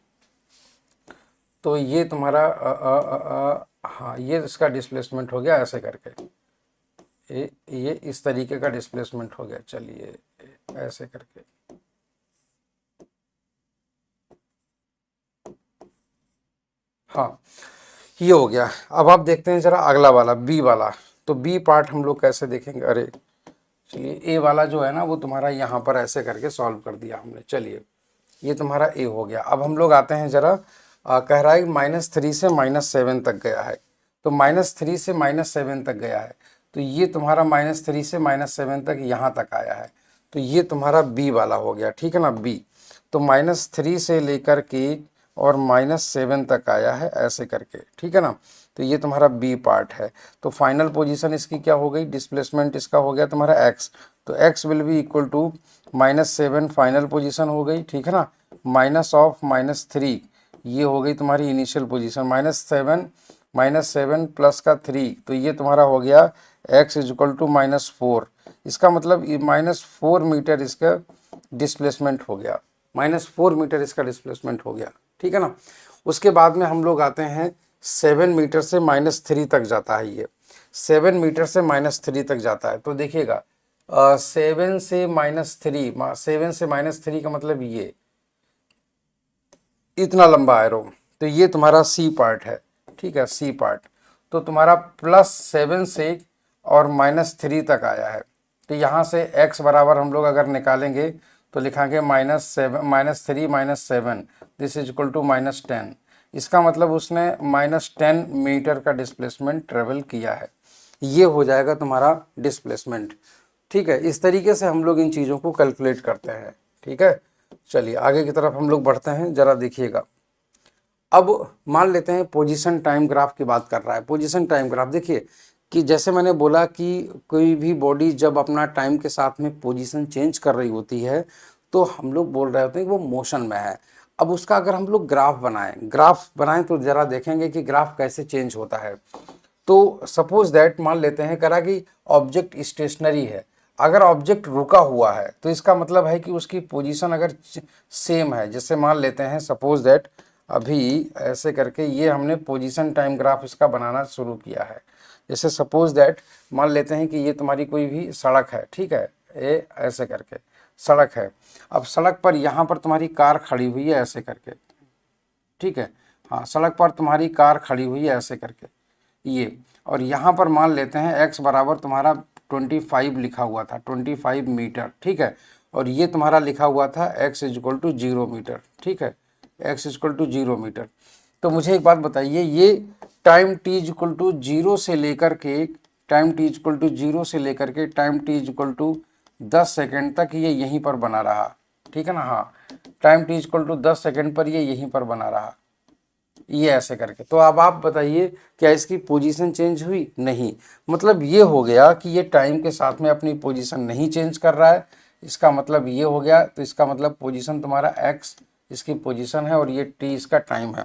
तो ये तुम्हारा हाँ, ये इसका डिस्प्लेसमेंट हो गया ऐसे करके, ये इस तरीके का डिस्प्लेसमेंट हो गया। चलिए, ऐसे करके, हाँ, ये हो गया। अब आप देखते हैं जरा अगला वाला बी वाला। तो बी पार्ट हम लोग कैसे देखेंगे, अरे चलिए, ए वाला जो है ना वो तुम्हारा यहाँ पर ऐसे करके सॉल्व कर दिया हमने। चलिए, ये तुम्हारा ए हो गया। अब हम लोग आते हैं जरा, कह रहा है -3 से -7 तक गया है, तो -3 से -7 तक गया है, तो ये तुम्हारा -3 से -7 तक यहाँ तक आया है, तो ये तुम्हारा बी वाला हो गया, ठीक है ना, बी। तो -3 से लेकर के और -7 तक आया है ऐसे करके, ठीक है ना। तो ये तुम्हारा बी पार्ट है। तो फाइनल पोजीशन इसकी क्या हो गई, डिस्प्लेसमेंट इसका हो गया तुम्हारा x, तो x will be equal to -7 final position हो गई, ठीक है ना, -3 ये हो गई तुम्हारी इनिशियल पोजीशन, -7 प्लस का 3, तो ये तुम्हारा हो गया x इज इक्वल टू -4। इसका मतलब -4 मीटर इसका डिस्प्लेसमेंट हो गया, -4 मीटर इसका डिस्प्लेसमेंट हो गया, ठीक है ना। उसके बाद में हम लोग आते हैं 7 मीटर से -3 तक जाता है, ये 7 मीटर से -3 तक जाता है। तो देखिएगा, 7 से -3 का मतलब ये इतना लंबा एरो, तो ये तुम्हारा सी पार्ट है, ठीक है, सी पार्ट। तो तुम्हारा +7 से और -3 तक आया है, तो यहाँ से x बराबर हम लोग अगर निकालेंगे तो लिखाएंगे -3 -7, दिस इज इक्वल टू -10। इसका मतलब उसने -10 मीटर का डिस्प्लेसमेंट ट्रेवल किया है, ये हो जाएगा तुम्हारा डिस्प्लेसमेंट, ठीक है। इस तरीके से हम लोग इन चीज़ों को कैलकुलेट करते हैं, ठीक है। चलिए, आगे की तरफ हम लोग बढ़ते हैं, ज़रा देखिएगा। अब मान लेते हैं पोजीशन टाइम ग्राफ की बात कर रहा है। पोजीशन टाइम ग्राफ देखिए कि जैसे मैंने बोला कि कोई भी बॉडी जब अपना टाइम के साथ में पोजीशन चेंज कर रही होती है तो हम लोग बोल रहे होते हैं कि वो मोशन में है। अब उसका अगर हम लोग ग्राफ बनाएं तो ज़रा देखेंगे कि ग्राफ कैसे चेंज होता है। तो सपोज दैट मान लेते हैं करा कि ऑब्जेक्ट स्टेशनरी है, अगर ऑब्जेक्ट रुका हुआ है तो इसका मतलब है कि उसकी पोजीशन अगर सेम है, जैसे मान लेते हैं सपोज दैट अभी ऐसे करके ये हमने पोजीशन टाइम ग्राफ इसका बनाना शुरू किया है। जैसे सपोज दैट मान लेते हैं कि ये तुम्हारी कोई भी सड़क है, ठीक है, ये ऐसे करके सड़क है। अब सड़क पर यहाँ पर तुम्हारी कार खड़ी हुई है ऐसे करके, ठीक है, हाँ, सड़क पर तुम्हारी कार खड़ी हुई है ऐसे करके ये, और यहाँ पर मान लेते हैं x बराबर तुम्हारा 25 लिखा हुआ था, 25 मीटर, ठीक है, और ये तुम्हारा लिखा हुआ था x is equal to 0 meter, ठीक है, x इक्वल टू 0 मीटर। तो मुझे एक बात बताइए, ये टाइम t इक्वल टू 0 से लेकर के टाइम t इक्वल टू 0 से लेकर के time t equal to 10 second तक ये यहीं पर बना रहा, ठीक है ना। हाँ, time t equal to 10 second पर ये यहीं पर बना रहा, ये ऐसे करके। तो अब आप बताइए, क्या इसकी पोजीशन चेंज हुई? नहीं। मतलब ये हो गया कि ये टाइम के साथ में अपनी पोजीशन नहीं चेंज कर रहा है, इसका मतलब ये हो गया। तो इसका मतलब पोजीशन तुम्हारा x इसकी पोजीशन है और ये t इसका टाइम है।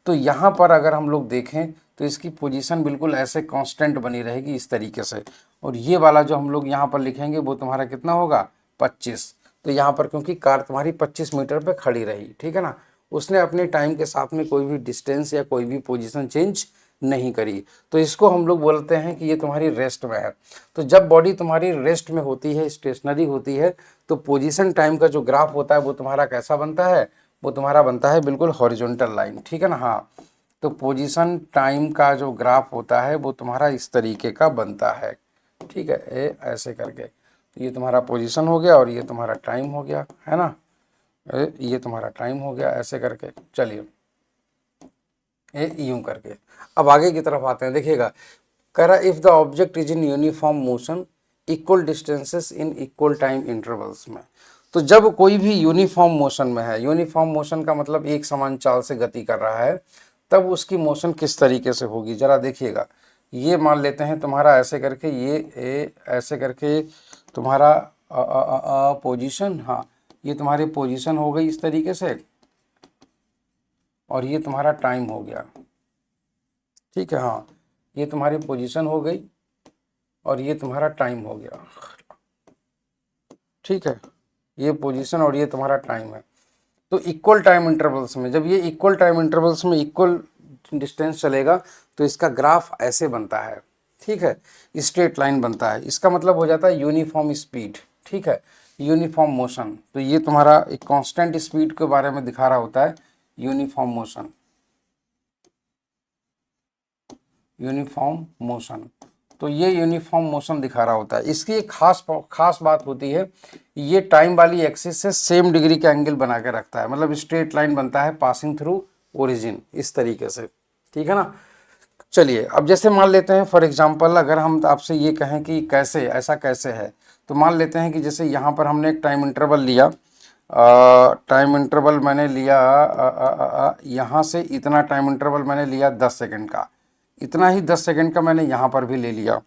तो यहाँ पर अगर हम लोग देखें तो इसकी पोजीशन बिल्कुल ऐसे कांस्टेंट बनी रहेगी इस तरीके से, और ये वाला जो हम लोग यहाँ पर लिखेंगे वो तुम्हारा कितना होगा? 25। तो यहाँ पर क्योंकि कार तुम्हारी 25 मीटर पे खड़ी रही, ठीक है ना, उसने अपने टाइम के साथ में कोई भी डिस्टेंस या कोई भी पोजीशन चेंज नहीं करी, तो इसको हम लोग बोलते हैं कि ये तुम्हारी रेस्ट में है। तो जब बॉडी तुम्हारी रेस्ट में होती है, स्टेशनरी होती है, तो पोजीशन टाइम का जो ग्राफ होता है वो तुम्हारा कैसा बनता है? वो तुम्हारा बनता है बिल्कुल हॉरिजॉन्टल लाइन, ठीक है ना। हाँ, तो पोजीशन टाइम का जो ग्राफ होता है वो तुम्हारा इस तरीके का बनता है, ठीक है, ऐसे करके। तो ये तुम्हारा पोजीशन हो गया और ये तुम्हारा टाइम हो गया, है ना, ये तुम्हारा टाइम हो गया ऐसे करके। चलिए, ये यूं करके अब आगे की तरफ आते हैं। देखिएगा, कह रहा if the object is in uniform motion equal distances in equal time intervals में। तो जब कोई भी यूनिफॉर्म मोशन में है, यूनिफॉर्म मोशन का मतलब एक समान चाल से गति कर रहा है, तब उसकी मोशन किस तरीके से होगी जरा देखिएगा। ये मान लेते हैं तुम्हारा ऐसे करके, ये ऐसे करके तुम्हारा पोजीशन, हाँ, ये तुम्हारी पोजीशन हो गई इस तरीके से, और ये तुम्हारा टाइम हो गया, ठीक है। हाँ, ये तुम्हारी पोजीशन हो गई और ये तुम्हारा टाइम हो गया, ठीक है, ये पोजीशन और ये तुम्हारा टाइम है। तो इक्वल टाइम इंटरवल्स में, जब ये इक्वल टाइम इंटरवल्स में इक्वल डिस्टेंस चलेगा तो इसका ग्राफ ऐसे बनता है, ठीक है, स्ट्रेट लाइन बनता है। इसका मतलब हो जाता है यूनिफॉर्म स्पीड, ठीक है, यूनिफॉर्म मोशन। तो ये तुम्हारा एक कांस्टेंट स्पीड के बारे में दिखा रहा होता है, यूनिफॉर्म मोशन, यूनिफॉर्म मोशन। तो ये यूनिफॉर्म मोशन दिखा रहा होता है। इसकी एक खास बात होती है, ये टाइम वाली एक्सिस से सेम डिग्री का एंगल बना के रखता है, मतलब स्ट्रेट लाइन बनता है पासिंग थ्रू ओरिजिन, इस तरीके से, ठीक है ना। चलिए, अब जैसे मान लेते हैं फॉर एग्जांपल, अगर हम आपसे ये कहें कि कैसे, ऐसा कैसे है, तो मान लेते हैं कि जैसे यहाँ पर हमने एक टाइम इंटरवल लिया, टाइम इंटरवल मैंने लिया, यहाँ से इतना टाइम इंटरवल मैंने लिया 10 सेकंड का, इतना ही 10 सेकंड का मैंने यहाँ पर भी ले लिया,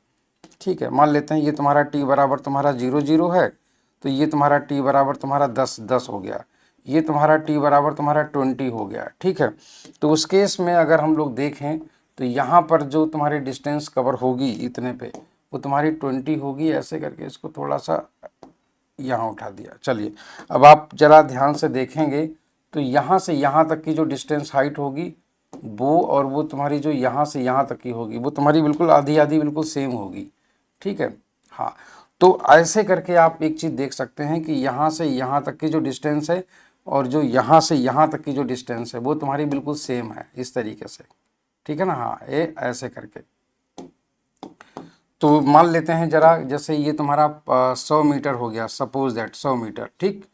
ठीक है। मान लेते हैं ये तुम्हारा t बराबर तुम्हारा 0 0 है, तो ये तुम्हारा t बराबर तुम्हारा 10 10 हो गया, ये तुम्हारा t बराबर तुम्हारा 20 हो गया, ठीक है। तो उस केस में अगर हम लोग देखें तो यहाँ पर जो तुम्हारी डिस्टेंस कवर होगी इतने पे, वो तुम्हारी 20 होगी, ऐसे करके इसको थोड़ा सा यहाँ उठा दिया। चलिए, अब आप जरा ध्यान से देखेंगे तो यहाँ से यहाँ तक की जो डिस्टेंस हाइट होगी वो, और वो तुम्हारी जो यहाँ से यहाँ तक की होगी, वो तुम्हारी बिल्कुल आधी आधी बिल्कुल सेम होगी, ठीक है। हाँ, तो ऐसे करके आप एक चीज़ देख सकते हैं कि यहाँ से यहाँ तक की जो डिस्टेंस है और जो यहाँ से यहाँ तक की जो डिस्टेंस है वो तुम्हारी बिल्कुल सेम है इस तरीके से, ठीक है ना। हाँ, ये ऐसे करके। तो मान लेते हैं जरा, जैसे ये तुम्हारा 100 मीटर हो गया, सपोज दैट 100 मीटर, ठीक,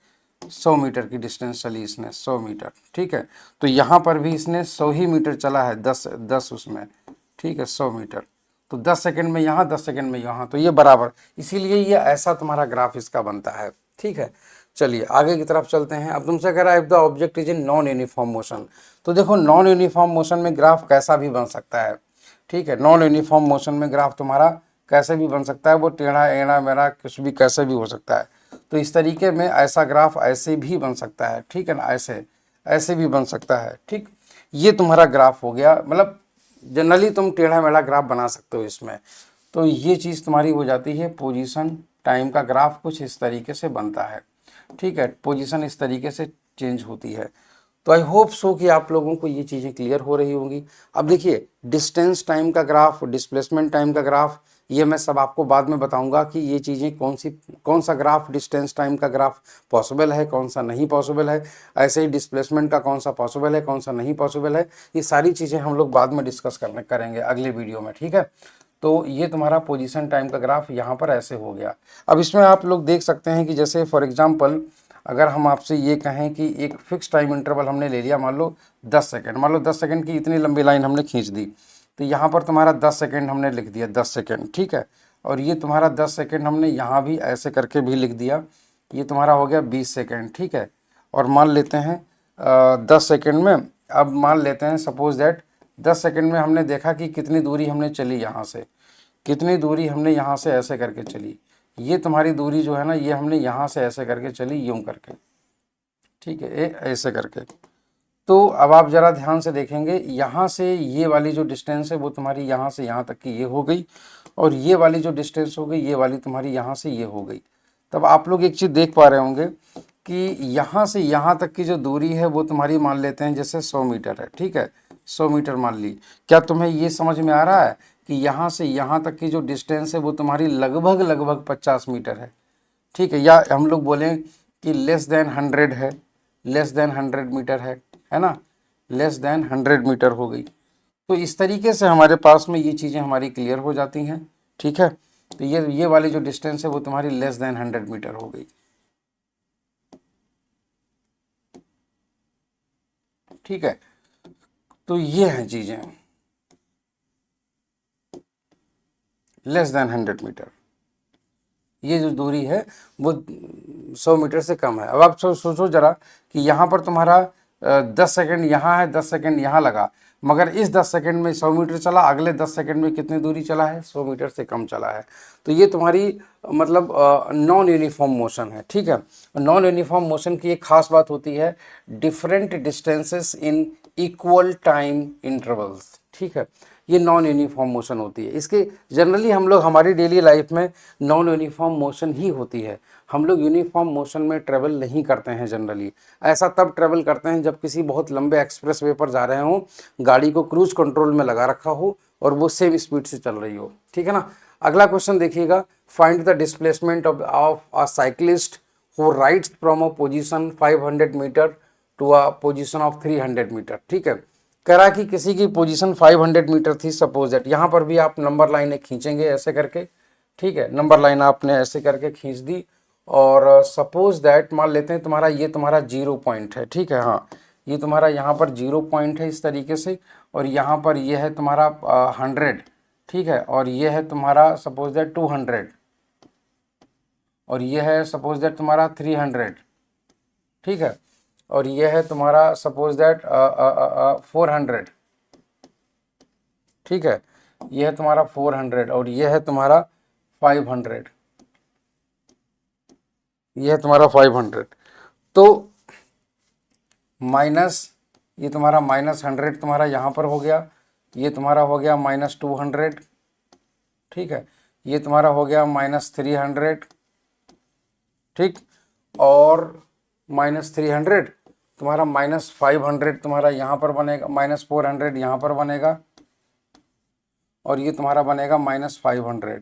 100 मीटर की डिस्टेंस चली इसने, 100 मीटर, ठीक है। तो यहाँ पर भी इसने 100 ही मीटर चला है, 10 उसमें, ठीक है, 100 मीटर। तो 10 सेकंड में यहाँ, 10 सेकंड में यहाँ, तो ये बराबर, इसीलिए ये ऐसा तुम्हारा ग्राफ इसका बनता है, ठीक है। चलिए आगे की तरफ चलते हैं। अब तुमसे कह रहा है if the object is in non uniform motion, तो देखो नॉन यूनिफॉर्म मोशन में ग्राफ कैसा भी बन सकता है, ठीक है। नॉन यूनिफॉर्म मोशन में ग्राफ तुम्हारा कैसे भी बन सकता है, वो टेढ़ा एड़ा मेढ़ा कुछ भी कैसे भी हो सकता है। तो इस तरीके में ऐसा ग्राफ ऐसे भी बन सकता है, ठीक है ना, ऐसे ऐसे भी बन सकता है, ठीक। ये तुम्हारा ग्राफ हो गया, मतलब जनरली तुम टेढ़ा मेढ़ा ग्राफ बना सकते हो इसमें। तो ये चीज़ तुम्हारी हो जाती है, पोजीशन टाइम का ग्राफ कुछ इस तरीके से बनता है, ठीक है, पोजीशन इस तरीके से चेंज होती है। तो आई होप सो कि आप लोगों को ये चीज़ें क्लियर हो रही होंगी। अब देखिए, डिस्टेंस टाइम का ग्राफ, डिस्प्लेसमेंट टाइम का ग्राफ, ये मैं सब आपको बाद में बताऊंगा कि ये चीज़ें कौन सा ग्राफ डिस्टेंस टाइम का ग्राफ पॉसिबल है, कौन सा नहीं पॉसिबल है। ऐसे ही डिस्प्लेसमेंट का कौन सा पॉसिबल है, कौन सा नहीं पॉसिबल है, ये सारी चीज़ें हम लोग बाद में डिस्कस करेंगे अगले वीडियो में, ठीक है। तो ये तुम्हारा पोजीशन टाइम का ग्राफ यहाँ पर ऐसे हो गया। अब इसमें आप लोग देख सकते हैं कि जैसे फॉर एग्जांपल अगर हम आपसे ये कहें कि एक फिक्स टाइम इंटरवल हमने ले लिया, मान लो 10 सेकेंड, मान लो 10 सेकेंड की इतनी लंबी लाइन हमने खींच दी, तो यहाँ पर तुम्हारा 10 सेकेंड हमने लिख दिया, 10 सेकेंड, ठीक है। और ये तुम्हारा 10 सेकेंड हमने यहाँ भी ऐसे करके भी लिख दिया, ये तुम्हारा हो गया 20 सेकेंड, ठीक है। और मान लेते हैं 10 सेकेंड में, अब मान लेते हैं सपोज दैट 10 सेकेंड में हमने देखा कि कितनी दूरी हमने चली, यहाँ से कितनी दूरी हमने यहाँ से ऐसे करके चली, ये तुम्हारी दूरी जो है ना, ये हमने यहाँ से ऐसे करके चली, यूं करके, ठीक है, ऐसे करके। तो अब आप ज़रा ध्यान से देखेंगे, यहाँ से ये वाली जो डिस्टेंस है वो तुम्हारी यहाँ से यहाँ तक की ये हो गई, और ये वाली जो डिस्टेंस हो गई ये वाली तुम्हारी यहाँ से ये हो गई। तब आप लोग एक चीज़ देख पा रहे होंगे कि यहाँ से यहाँ तक की जो दूरी है वो तुम्हारी मान लेते हैं जैसे 100 मीटर है, ठीक है, 100 मीटर मान ली। क्या तुम्हें ये समझ में आ रहा है कि यहाँ से यहाँ तक की जो डिस्टेंस है वो तुम्हारी लगभग लगभग 50 मीटर है, ठीक है, या हम लोग बोलें कि लेस देन 100 है, लेस देन 100 मीटर है ना, लेस देन 100 मीटर हो गई। तो इस तरीके से हमारे पास में ये चीज़ें हमारी क्लियर हो जाती हैं, ठीक है। तो ये वाली जो डिस्टेंस है वो तुम्हारी लेस देन 100 मीटर हो गई, ठीक है। तो ये हैं चीज़ें, लेस देन 100 मीटर, ये जो दूरी है वो 100 मीटर से कम है। अब आप सोचो ज़रा कि यहाँ पर तुम्हारा 10 सेकेंड यहाँ है, 10 सेकेंड यहाँ लगा, मगर इस 10 सेकेंड में 100 मीटर चला, अगले 10 सेकेंड में कितनी दूरी चला है, 100 मीटर से कम चला है। तो ये तुम्हारी मतलब नॉन यूनिफॉर्म मोशन है, ठीक है। नॉन यूनिफॉर्म मोशन की एक खास बात होती है, different distances in equal time intervals, ठीक है, ये नॉन यूनिफॉर्म मोशन होती है। इसके जनरली हम लोग हमारी डेली लाइफ में नॉन यूनिफॉर्म मोशन ही होती है, हम लोग यूनिफॉर्म मोशन में ट्रेवल नहीं करते हैं जनरली। ऐसा तब ट्रेवल करते हैं जब किसी बहुत लंबे एक्सप्रेस वे पर जा रहे हों, गाड़ी को क्रूज कंट्रोल में लगा रखा हो और वो सेम स्पीड से चल रही हो, ठीक है ना। अगला क्वेश्चन देखिएगा, find the displacement of a cyclist who rides from a position 500 meter to a position of 300 meter, ठीक है। कह रहा कि किसी की पोजीशन 500 मीटर थी, सपोज दैट, यहाँ पर भी आप नंबर लाइनें खींचेंगे ऐसे करके, ठीक है, नंबर लाइन आपने ऐसे करके खींच दी, और सपोज दैट मान लेते हैं तुम्हारा ये तुम्हारा 0 पॉइंट है, ठीक है, हाँ, ये तुम्हारा यहाँ पर 0 पॉइंट है इस तरीके से, और यहाँ पर ये है तुम्हारा 100, ठीक है, और ये है तुम्हारा सपोज दैट 200, और ये है सपोज दैट तुम्हारा 300, ठीक है, और ये है तुम्हारा सपोज दैट 400, ठीक है, ये है तुम्हारा 400, और ये है तुम्हारा 500, ये है तुम्हारा 500। तो माइनस, ये तुम्हारा -100 तुम्हारा यहाँ पर हो गया, ये तुम्हारा हो गया -200, ठीक है, ये तुम्हारा हो गया -300, ठीक, और -300 तुम्हारा -500 तुम्हारा यहाँ पर बनेगा, -400 यहाँ पर बनेगा, और ये तुम्हारा बनेगा -500,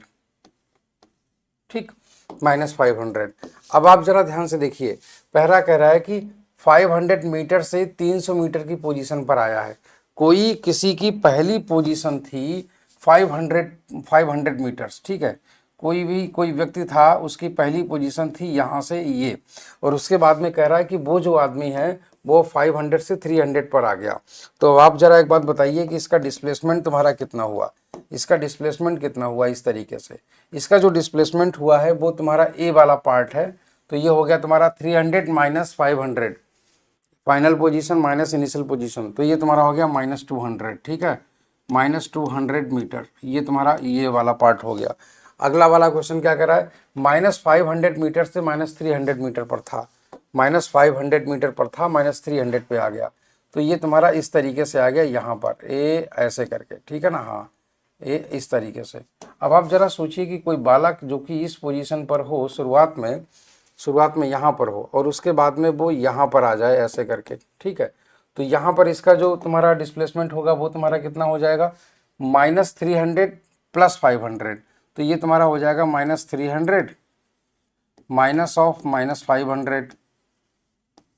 ठीक, -500। अब आप जरा ध्यान से देखिए, पहला कह रहा है कि 500 मीटर से 300 मीटर की पोजीशन पर आया है। कोई किसी की पहली पोजीशन थी 500 मीटर्स, ठीक है, कोई व्यक्ति था, उसकी पहली पोजीशन थी यहाँ से ये, और उसके बाद में कह रहा है कि वो जो आदमी है वो 500 से 300 पर आ गया। तो आप जरा एक बात बताइए कि इसका डिस्प्लेसमेंट तुम्हारा कितना हुआ, इसका डिस्प्लेसमेंट कितना हुआ। इस तरीके से इसका जो डिस्प्लेसमेंट हुआ है वो तुम्हारा ए वाला पार्ट है, तो ये हो गया तुम्हारा 300 minus 500, final position minus initial position, तो ये तुम्हारा हो गया -200, ठीक है, -200 मीटर, ये तुम्हारा ये वाला पार्ट हो गया। अगला वाला क्वेश्चन क्या कर रहा है, -500 मीटर से -300 मीटर पर था, -500 मीटर पर था, -300 पे आ गया, तो ये तुम्हारा इस तरीके से आ गया यहाँ पर ए ऐसे करके, ठीक है ना, हाँ, ए इस तरीके से। अब आप जरा सोचिए कि कोई बालक जो कि इस पोजीशन पर हो, शुरुआत में यहाँ पर हो, और उसके बाद में वो यहाँ पर आ जाए ऐसे करके, ठीक है, तो यहाँ पर इसका जो तुम्हारा डिस्प्लेसमेंट होगा वो तुम्हारा कितना हो जाएगा, -300 + 500, तो ये तुम्हारा हो जाएगा -300 माइनस ऑफ -500,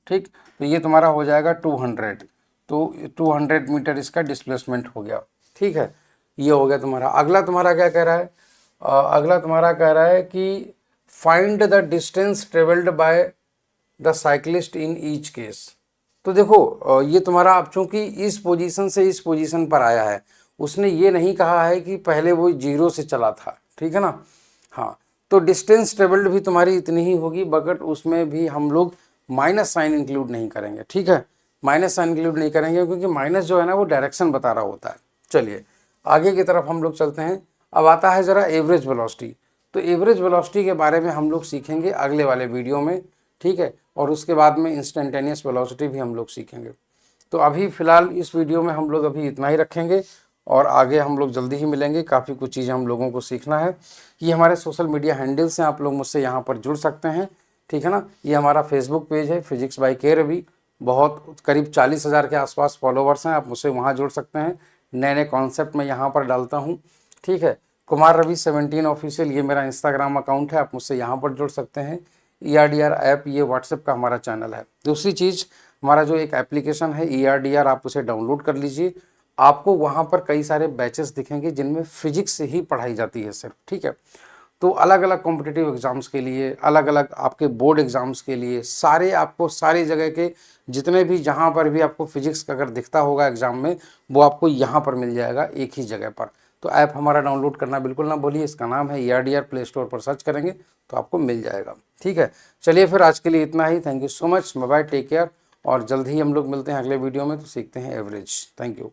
ठीक, तो ये तुम्हारा हो जाएगा 200, तो 200 मीटर इसका डिस्प्लेसमेंट हो गया, ठीक है, ये हो गया तुम्हारा। अगला तुम्हारा क्या कह रहा है, अगला तुम्हारा कह रहा है कि find the distance travelled by the cyclist in each case. तो देखो ये तुम्हारा अब चूंकि इस पोजीशन से इस पोजीशन पर आया है, उसने ये नहीं कहा है कि पहले वो 0 से चला था, ठीक है ना। हाँ, तो डिस्टेंस ट्रेवल्ड भी तुम्हारी इतनी ही होगी, बट उसमें भी हम लोग माइनस साइन इंक्लूड नहीं करेंगे, ठीक है। माइनस साइन इंक्लूड नहीं करेंगे क्योंकि माइनस जो है ना वो डायरेक्शन बता रहा होता है। चलिए आगे की तरफ हम लोग चलते हैं। अब आता है ज़रा एवरेज वेलोसिटी। तो एवरेज वेलोसिटी के बारे में हम लोग सीखेंगे अगले वाले वीडियो में, ठीक है। और उसके बाद में इंस्टेंटेनियस वेलोसिटी भी हम लोग सीखेंगे। तो अभी फ़िलहाल इस वीडियो में हम लोग अभी इतना ही रखेंगे, और आगे हम लोग जल्दी ही मिलेंगे। काफ़ी कुछ चीज़ें हम लोगों को सीखना है। ये हमारे सोशल मीडिया हैंडल्स हैं, आप लोग मुझसे यहाँ पर जुड़ सकते हैं, ठीक है ना। ये हमारा फेसबुक पेज है फिजिक्स बाय के रवि, बहुत करीब 40,000 के आसपास फॉलोवर्स हैं, आप मुझसे वहाँ जुड़ सकते हैं। नए नए कॉन्सेप्ट मैं यहाँ पर डालता हूँ, ठीक है। कुमार रवि 17 ऑफिशियल ये मेरा इंस्टाग्राम अकाउंट है, आप मुझसे यहाँ पर जुड़ सकते हैं। ERDR ऐप ये व्हाट्सएप का हमारा चैनल है। दूसरी चीज़, हमारा जो एक एप्लीकेशन है ERDR, आप उसे डाउनलोड कर लीजिए। आपको वहाँ पर कई सारे बैचेस दिखेंगे जिनमें फिजिक्स से ही पढ़ाई जाती है सिर्फ, ठीक है। तो अलग अलग कॉम्पिटिटिव एग्ज़ाम्स के लिए, अलग अलग आपके बोर्ड एग्ज़ाम्स के लिए, सारे आपको सारी जगह के जितने भी जहाँ पर भी आपको फिजिक्स का अगर दिखता होगा एग्ज़ाम में, वो आपको यहाँ पर मिल जाएगा एक ही जगह पर। तो ऐप हमारा डाउनलोड करना बिल्कुल ना भूलिए, इसका नाम है ERDR, प्ले स्टोर पर सर्च करेंगे तो आपको मिल जाएगा, ठीक है। चलिए फिर आज के लिए इतना ही। Thank you so much, bye bye, take care, और जल्द ही हम लोग मिलते हैं अगले वीडियो में। तो सीखते हैं एवरेज। Thank you.